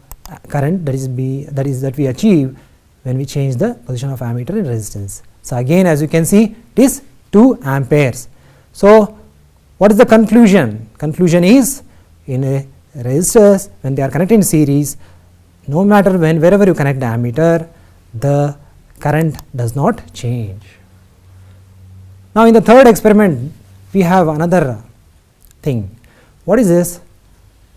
current that we achieve when we change the position of ammeter and resistance. So, again as you can see it is 2 amperes. So, what is the conclusion? Conclusion is in a resistors when they are connected in series, no matter wherever you connect the ammeter, the current does not change. Now, in the third experiment we have another thing. What is this?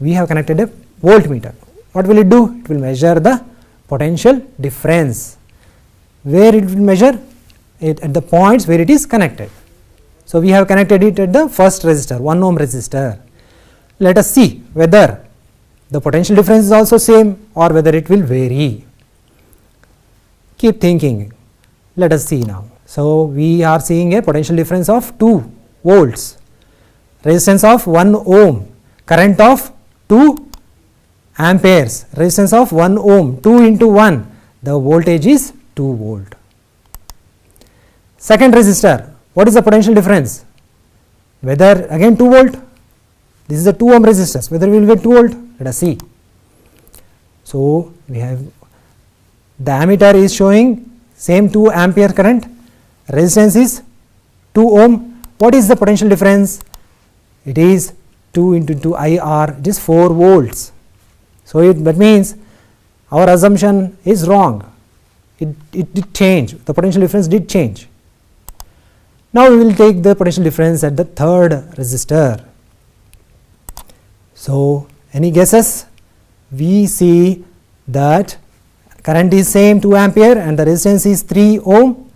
We have connected a voltmeter. What will it do? It will measure the potential difference. Where it will measure? It at the points where it is connected. So, we have connected it at the first resistor, 1 ohm resistor. Let us see whether the potential difference is also same or whether it will vary. Keep thinking. Let us see now. So, we are seeing a potential difference of 2 volts, resistance of 1 ohm, current of 2 amperes, resistance of 1 ohm, 2 into 1, the voltage is 2 volt. Second resistor, what is the potential difference? Whether again 2 volt, this is the 2 ohm resistance, whether we will get 2 volt, let us see. So, we have the ammeter is showing same 2 ampere current, resistance is 2 ohm. What is the potential difference? It is 2 into 2 IR, it is 4 volts. So, that means our assumption is wrong, it did change, the potential difference did change. Now, we will take the potential difference at the third resistor. So, any guesses? We see that current is same 2 ampere and the resistance is 3 ohm.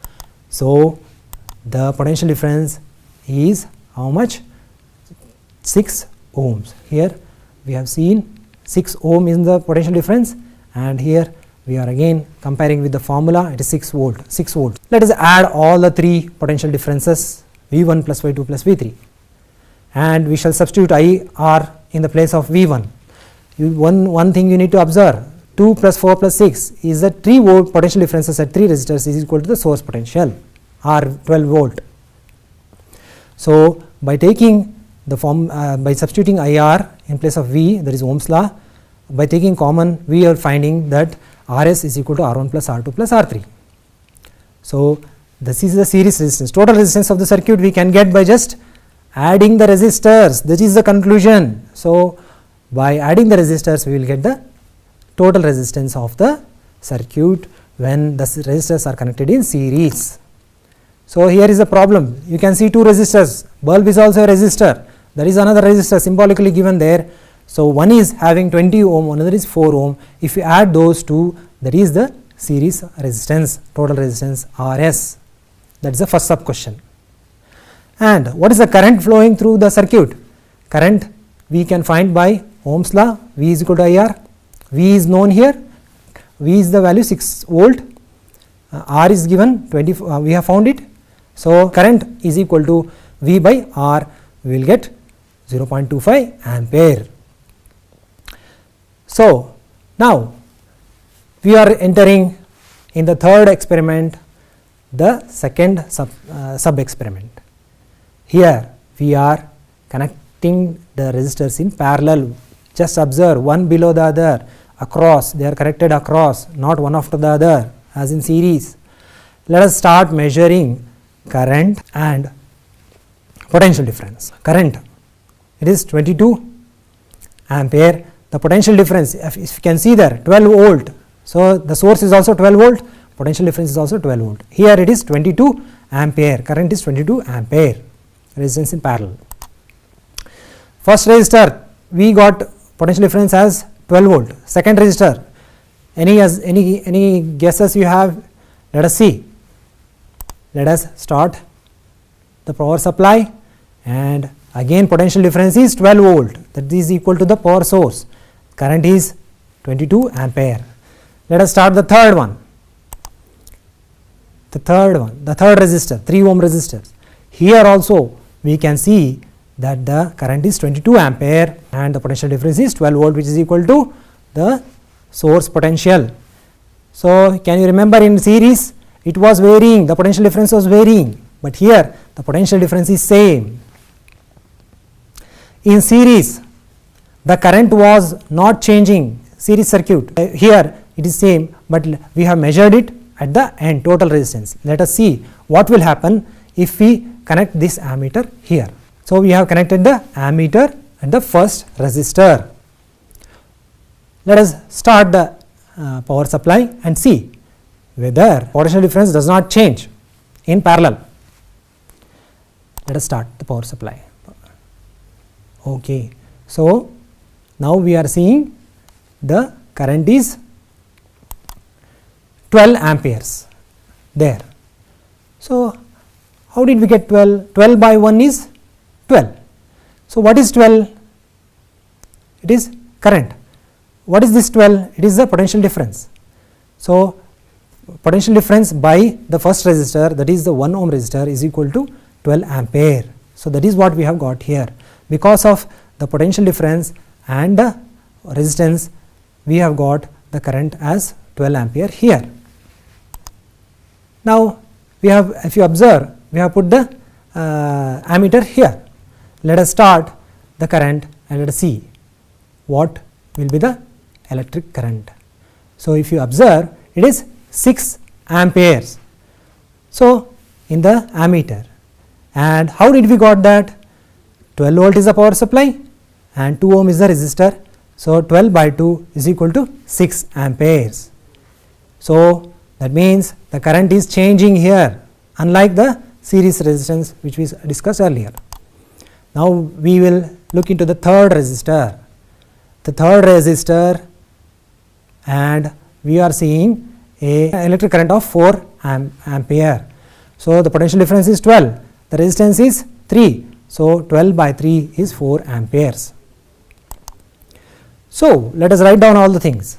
So, the potential difference is how much? 6 ohms. Here we have seen 6 ohm is the potential difference, and here we are again comparing with the formula, it is 6 volt, 6 volts. Let us add all the 3 potential differences, V1 plus V2 plus V3, and we shall substitute IR in the place of V1. One thing you need to observe, 2 plus 4 plus 6 is the 3 volt potential differences at 3 resistors is equal to the source potential R 12 volt. So, by taking the form by substituting IR in place of V, that is Ohm's law, by taking common we are finding that RS is equal to R1 plus R2 plus R3. So, this is the series resistance. Total resistance of the circuit we can get by just adding the resistors. This is the conclusion. So, by adding the resistors we will get the total resistance of the circuit when the resistors are connected in series. So, here is the problem. You can see 2 resistors. Bulb is also a resistor. There is another resistor symbolically given there. So, one is having 20 ohm, another is 4 ohm. If you add those two, that is the series resistance, total resistance RS. That is the first sub question. And what is the current flowing through the circuit? Current we can find by Ohm's law, V is equal to IR. V is known here, V is the value 6 volt, R is given 20, we have found it. So, current is equal to V by R, we will get 0.25 ampere. So, now we are entering in the third experiment the second sub experiment. Here we are connecting the resistors in parallel. Just observe, one below the other, across, they are connected across, not one after the other as in series. Let us start measuring current and potential difference. Current, it is 22 ampere. The potential difference, if you can see there, 12 volt. So the source is also 12 volt, potential difference is also 12 volt. Here it is 22 ampere, current is 22 ampere, resistance in parallel. First resistor, we got potential difference as 12 volt. Second resistor, any guesses you have? Let us see. Let us start the power supply, and again potential difference is 12 volt, that is equal to the power source. Current is 22 ampere. Let us start the third one. The third resistor, 3 ohm resistor. Here also we can see that the current is 22 ampere and the potential difference is 12 volt, which is equal to the source potential. So can you remember, in series it was varying, the potential difference was varying, but here the potential difference is same. In series the current was not changing, series circuit, here it is same, but we have measured it at the end, total resistance. Let us see what will happen if we connect this ammeter here. So we have connected the ammeter at the first resistor. Let us start the power supply and see whether potential difference does not change in parallel. Let us start the power supply. Okay, so now we are seeing the current is 12 amperes there. So how did we get 12? 12 by 1 is 12. So what is 12? It is current. What is this 12? It is the potential difference. So potential difference by the first resistor, that is the 1 ohm resistor, is equal to 12 ampere. So that is what we have got here. Because of the potential difference and the resistance, we have got the current as 12 ampere here. Now we have, if you observe, we have put the ammeter here. Let us start the current and let us see what will be the electric current. So if you observe, it is 6 amperes. So in the ammeter, and how did we got that? 12 volt is the power supply and 2 ohm is the resistor. So 12 by 2 is equal to 6 amperes. So that means the current is changing here, unlike the series resistance which we discussed earlier. Now we will look into the third resistor. The third resistor, and we are seeing a electric current of 4 ampere. So the potential difference is 12, the resistance is 3. So 12 by 3 is 4 amperes. So let us write down all the things.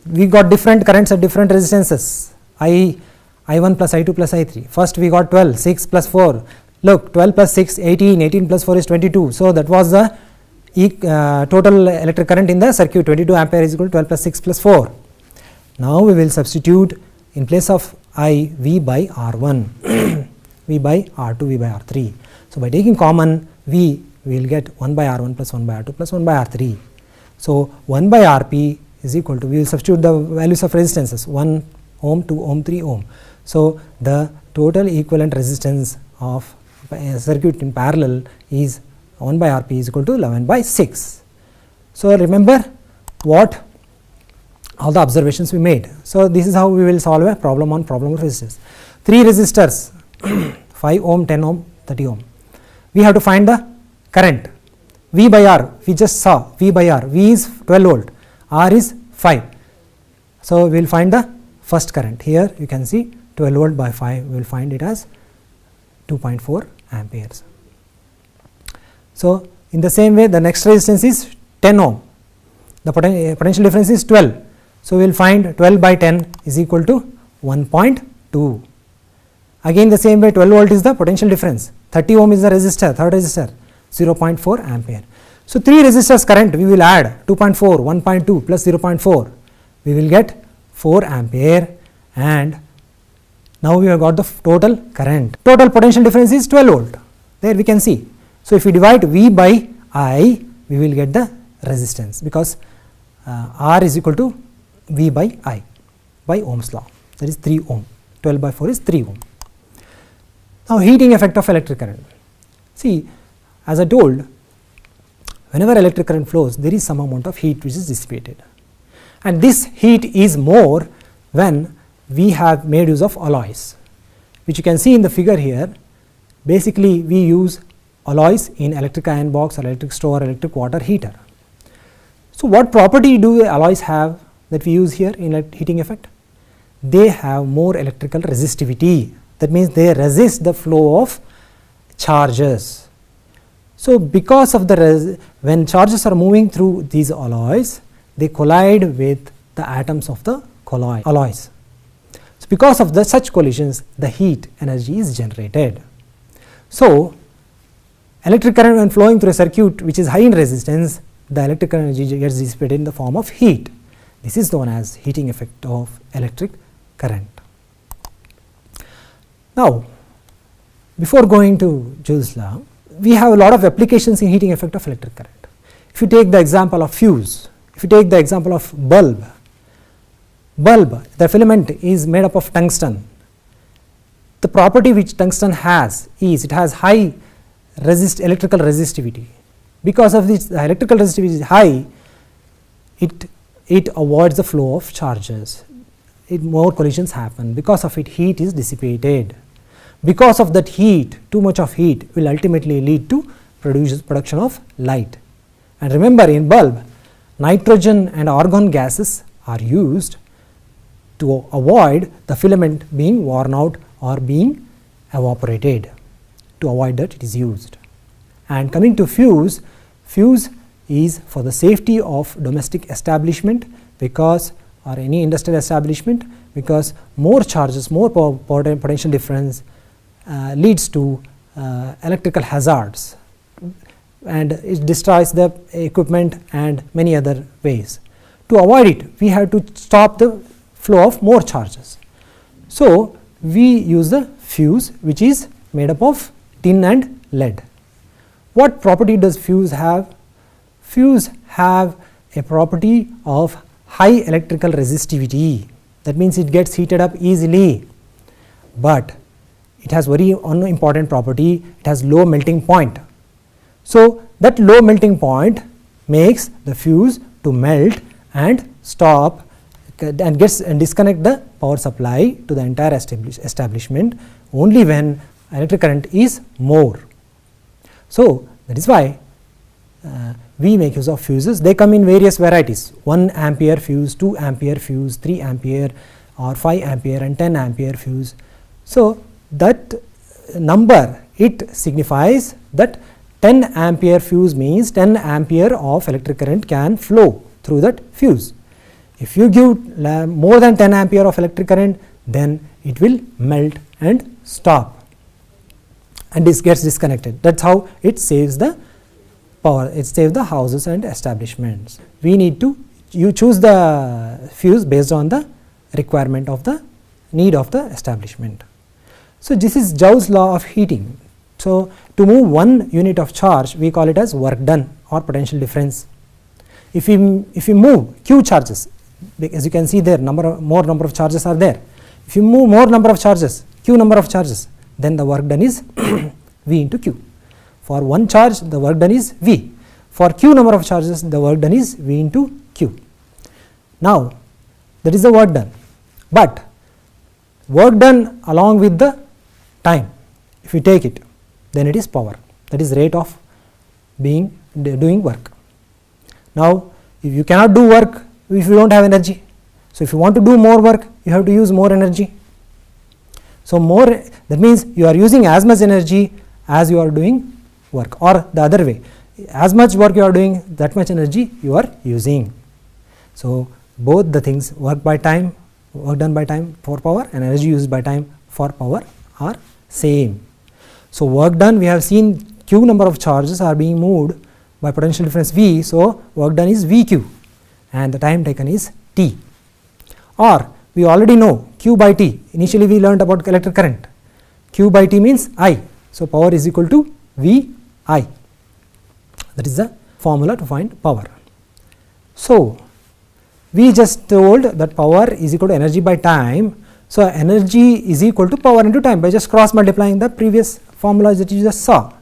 We got different currents at different resistances, I1 plus I2 plus I3. First we got 12, 6 plus 4. Look, 12 plus 6, 18, 18 plus 4 is 22. So that was the total electric current in the circuit. 22 ampere is equal to 12 plus 6 plus 4. Now we will substitute in place of I, V by R1, V by R2, V by R3. So by taking common V, we will get 1 by R1 plus 1 by R2 plus 1 by R3. So 1 by Rp is equal to, we will substitute the values of resistances, 1 ohm, 2 ohm, 3 ohm. So the total equivalent resistance of a circuit in parallel is 1 by Rp is equal to 11 by 6. So remember what all the observations we made. So this is how we will solve a problem on problem of resistors. 3 resistors 5 ohm, 10 ohm, 30 ohm. We have to find the current. V by R, we just saw V by R. V is 12 volt, R is 5. So we will find the first current. Here you can see 12 volt by 5, we will find it as 2.4 amperes. So in the same way, the next resistance is 10 ohm. The potential difference is 12. So we will find 12 by 10 is equal to 1.2. Again the same way, 12 volt is the potential difference, 30 ohm is the resistor, third resistor, 0.4 ampere. So 3 resistors current we will add 2.4, 1.2 plus 0.4, we will get 4 ampere, and now we have got the total current. Total potential difference is 12 volt. There we can see. So, if we divide V by I, we will get the resistance, because R is equal to V by I by Ohm's law, that is 3 ohm. 12 by 4 is 3 ohm. Now, heating effect of electric current. See, as I told, whenever electric current flows, there is some amount of heat which is dissipated, and this heat is more when we have made use of alloys, which you can see in the figure here. Basically, we use alloys in electric iron box or electric stove or electric water heater. So, what property do the alloys have that we use here in a heating effect? They have more electrical resistivity. That means they resist the flow of charges. So, because of the when charges are moving through these alloys, they collide with the atoms of the alloys. So, because of such collisions, the heat energy is generated. So, electric current when flowing through a circuit which is high in resistance, the electrical energy gets dissipated in the form of heat. This is known as heating effect of electric current. Now, before going to Joule's law, we have a lot of applications in heating effect of electric current. If you take the example of fuse, if you take the example of bulb, the filament is made up of tungsten. The property which tungsten has is it has high electrical resistivity. Because of this, the electrical resistivity is high, it avoids the flow of charges. More collisions happen. Because of it, heat is dissipated. Because of that heat, too much of heat will ultimately lead to production of light. And remember, in bulb, nitrogen and argon gases are used to avoid the filament being worn out or being evaporated. To avoid that, it is used. And coming to fuse, fuse is for the safety of domestic establishment, because or any industrial establishment, because more charges, more potential difference leads to electrical hazards, and it destroys the equipment and many other ways. To avoid it, we have to stop the flow of more charges. So, we use the fuse, which is made up of tin and lead. What property does fuse have? Fuse have a property of high electrical resistivity. That means it gets heated up easily, but it has very important property, it has low melting point. So, that low melting point makes the fuse to melt and stop and disconnect the power supply to the entire establishment only when electric current is more. So, that is why we make use of fuses. They come in various varieties: 1 ampere fuse, 2 ampere fuse, 3 ampere or 5 ampere and 10 ampere fuse. So, that number, it signifies that 10 ampere fuse means 10 ampere of electric current can flow through that fuse. If you give more than 10 ampere of electric current, then it will melt and stop, and this gets disconnected. That is how it saves the power, it saves the houses and establishments. We need to choose the fuse based on the requirement of the need of the establishment. So, this is Joule's law of heating. So, to move one unit of charge, we call it as work done or potential difference. If we move q charges, as you can see there, more number of charges are there. If you move more number of charges, q number of charges, then the work done is V into q. For one charge, the work done is V. For q number of charges, the work done is V into q. Now, that is the work done, but work done along with the time, if you take it, then it is power, that is rate of doing work. Now, if you cannot do work if you do not have energy, so if you want to do more work, you have to use more energy. So, more, that means you are using as much energy as you are doing work, or the other way, as much work you are doing, that much energy you are using. So, both the things, work by time, work done by time for power, and energy used by time for power are same. So, work done, we have seen q number of charges are being moved by potential difference V. So, work done is VQ and the time taken is T. or we already know Q by T. Initially we learned about electric current. Q by T means I. So, power is equal to V I. That is the formula to find power. So, we just told that power is equal to energy by time. So, energy is equal to power into time by just cross multiplying the previous formula that you just saw.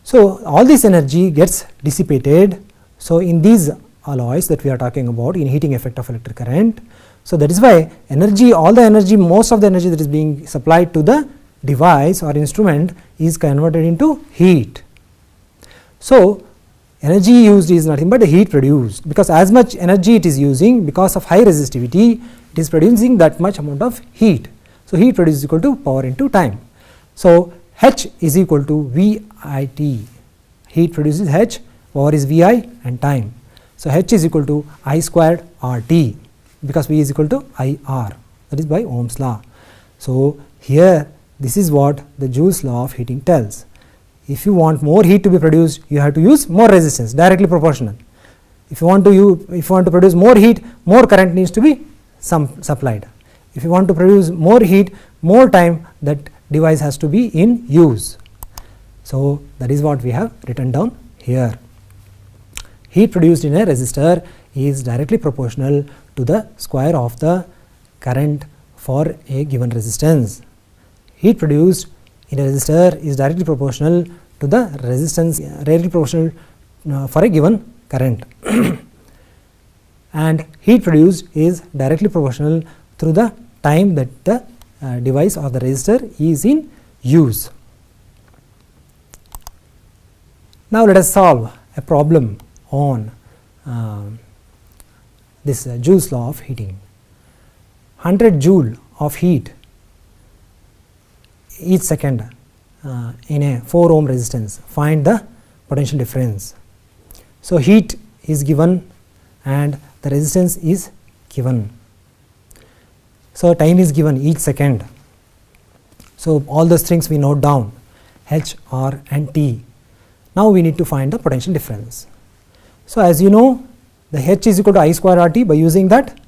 So, all this energy gets dissipated. So, in these alloys that we are talking about in heating effect of electric current. So, that is why energy, all the energy, most of the energy that is being supplied to the device or instrument is converted into heat. So, energy used is nothing but the heat produced, because as much energy it is using, because of high resistivity, it is producing that much amount of heat. So, heat produced is equal to power into time. So, H is equal to VIT. Heat produces H, power is VI and time. So, H is equal to I squared RT, because V is equal to IR, that is by Ohm's law. So, here this is what the Joule's law of heating tells. If you want more heat to be produced, you have to use more resistance, directly proportional. If you want to produce more heat, more current needs to be supplied. If you want to produce more heat, more time that device has to be in use. So, that is what we have written down here. Heat produced in a resistor is directly proportional to the square of the current for a given resistance. Heat produced in a resistor is directly proportional to the resistance, directly proportional for a given current. And heat produced is directly proportional through the time that the device or the resistor is in use. Now, let us solve a problem on this Joule's law of heating. 100 joule of heat each second in a 4 ohm resistance. Find the potential difference. So, heat is given and the resistance is given. So, time is given each second. So, all those things we note down, H, R and T. Now, we need to find the potential difference. So, as you know, the H is equal to I square RT. By using that,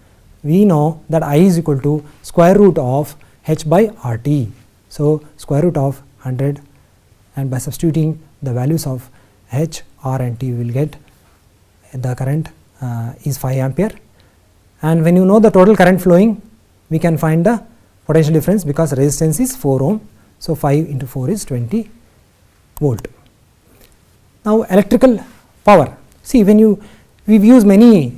we know that I is equal to square root of H by RT. So, square root of 100, and by substituting the values of H, R and T, we will get the current is 5 ampere. And when you know the total current flowing, we can find the potential difference, because resistance is 4 ohm. So, 5 into 4 is 20 volt. Now, electrical power. See, when we've used many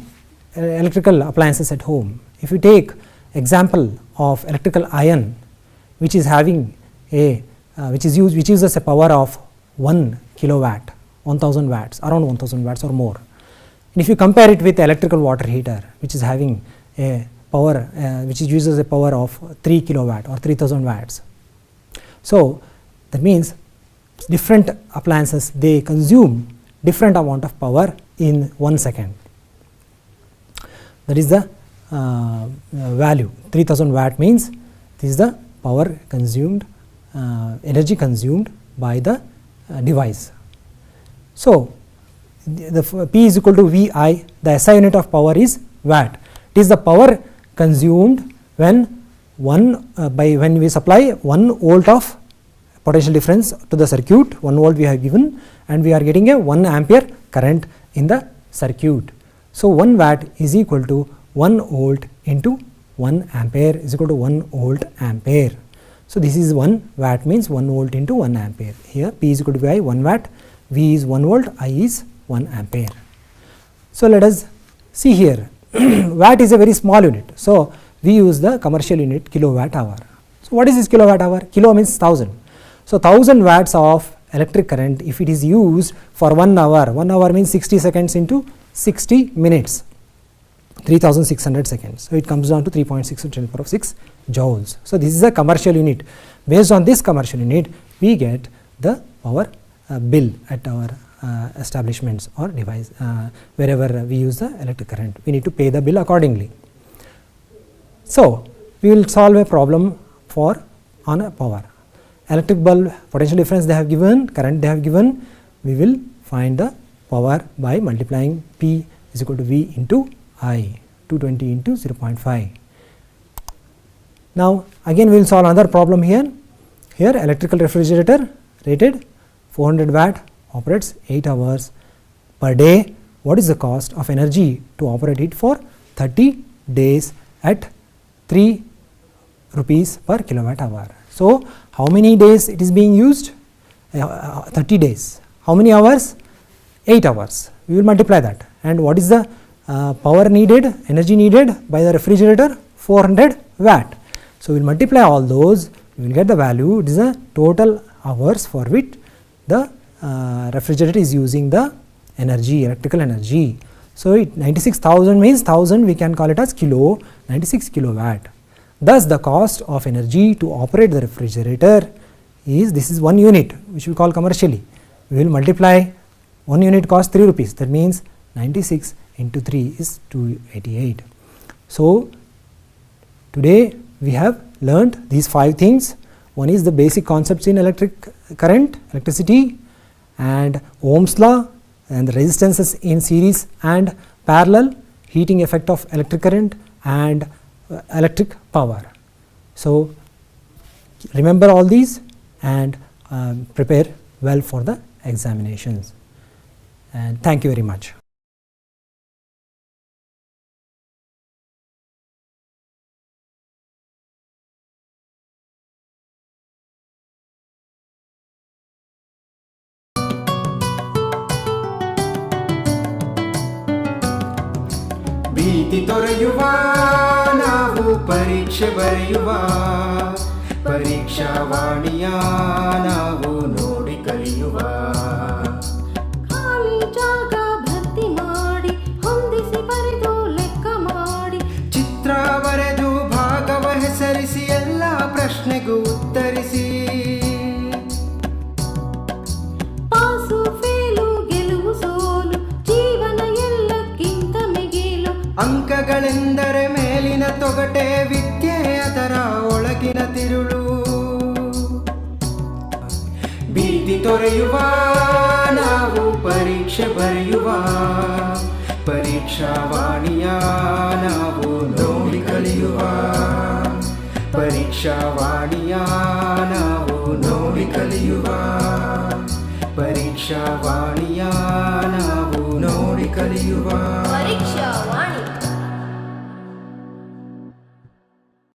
electrical appliances at home. If you take example of electrical iron, which is having a which uses a power of 1 kilowatt, 1000 watts, around 1000 watts or more. And if you compare it with electrical water heater, which is having a power which uses a power of 3 kilowatt or 3000 watts. So, that means different appliances, they consume different amount of power in 1 second. That is the value. 3000 watt means this is the power consumed, energy consumed by the device. So, the P is equal to VI, the SI unit of power is watt. It is the power consumed when when we supply 1 volt of potential difference to the circuit. 1 volt we have given, and we are getting a 1 ampere current in the circuit. So, 1 watt is equal to 1 volt into 1 ampere is equal to 1 volt ampere. So, this is 1 watt means 1 volt into 1 ampere. Here P is equal to VI, 1 watt, V is 1 volt, I is 1 ampere. So, let us see here. Watt is a very small unit. So, we use the commercial unit kilowatt hour. So, what is this kilowatt hour? Kilo means 1000. So, 1000 watts of electric current, if it is used for 1 hour, 1 hour means 60 seconds into 60 minutes, 3600 seconds. So, it comes down to 3.6 to 10 to the power of 6 joules. So, this is a commercial unit. Based on this commercial unit, we get the power bill at our establishments or device, wherever we use the electric current. We need to pay the bill accordingly. So, we will solve a problem on a power. Electric bulb potential difference they have given, current they have given, we will find the power by multiplying P is equal to V into I. 220 into 0.5. Now again we will solve another problem here. Here electrical refrigerator rated 400 watt operates 8 hours per day. What is the cost of energy to operate it for 30 days at 3 rupees per kilowatt hour? So how many days it is being used? 30 days. How many hours? 8 hours. We will multiply that. And what is the power needed, energy needed by the refrigerator? 400 watt. So we will multiply all those, we will get the value. It is the total hours for which the refrigerator is using the energy, electrical energy. So 96,000 means 1000, we can call it as kilo, 96 kilowatt. Thus the cost of energy to operate the refrigerator is, this is 1 unit which we call commercially. We will multiply 1 unit cost 3 rupees, that means 96 into 3 is 288. So today we have learnt these 5 things. One is the basic concepts in electric current, electricity, and Ohm's law, and the resistances in series and parallel, heating effect of electric current, and electric power. So remember all these and prepare well for the examinations, and thank you very much. ಭೀತಿ ತೊರೆಯುವ ನಾವು ಪರೀಕ್ಷೆ ಬರೆಯುವ ಪರೀಕ್ಷಾವಾಣಿಯ ನಾವು ನೋಡಿ ಕಲಿಯುವ ಖಾಲಿ ಜಾಗ ಭರ್ತಿ ಮಾಡಿ ಹೊಂದಿಸಿ ಬರೆದು ಲೆಕ್ಕ ಮಾಡಿ ಚಿತ್ರ ಬರೆದು ಭಾಗವ ಹೆಸರಿಸಿ ಎಲ್ಲ ಪ್ರಶ್ನೆಗೂ ಉತ್ತರಿಸಿ ಪಾಸು ಫೇಲು ಗೆಲುವು ಸೋಲು ಜೀವನ ಎಲ್ಲಕ್ಕಿಂತ ಮಿಗಿಲು ಅಂಕಗಳೆಂದರೆ ಮೇಲಿನ ತೊಗಟೆ ವಿದ್ಯೆ ಅದರ ಒಳಗಿನ ತಿರುಳು ಭೀತಿ ತೊರೆಯುವ ನಾವು ಪರೀಕ್ಷೆ ಬರೆಯುವ ಪರೀಕ್ಷಾವಾಣಿಯ ನಾವು ನೋಡಿ ಕಲಿಯುವ ಪರೀಕ್ಷಾವಾಣಿಯ ನಾವು ನೋಡಿ ಕಲಿಯುವ ಪರೀಕ್ಷಾವಾಣಿಯ ನಾವು ನೋಡಿ ಕಲಿಯುವ ಪರೀಕ್ಷಾವಾಣಿ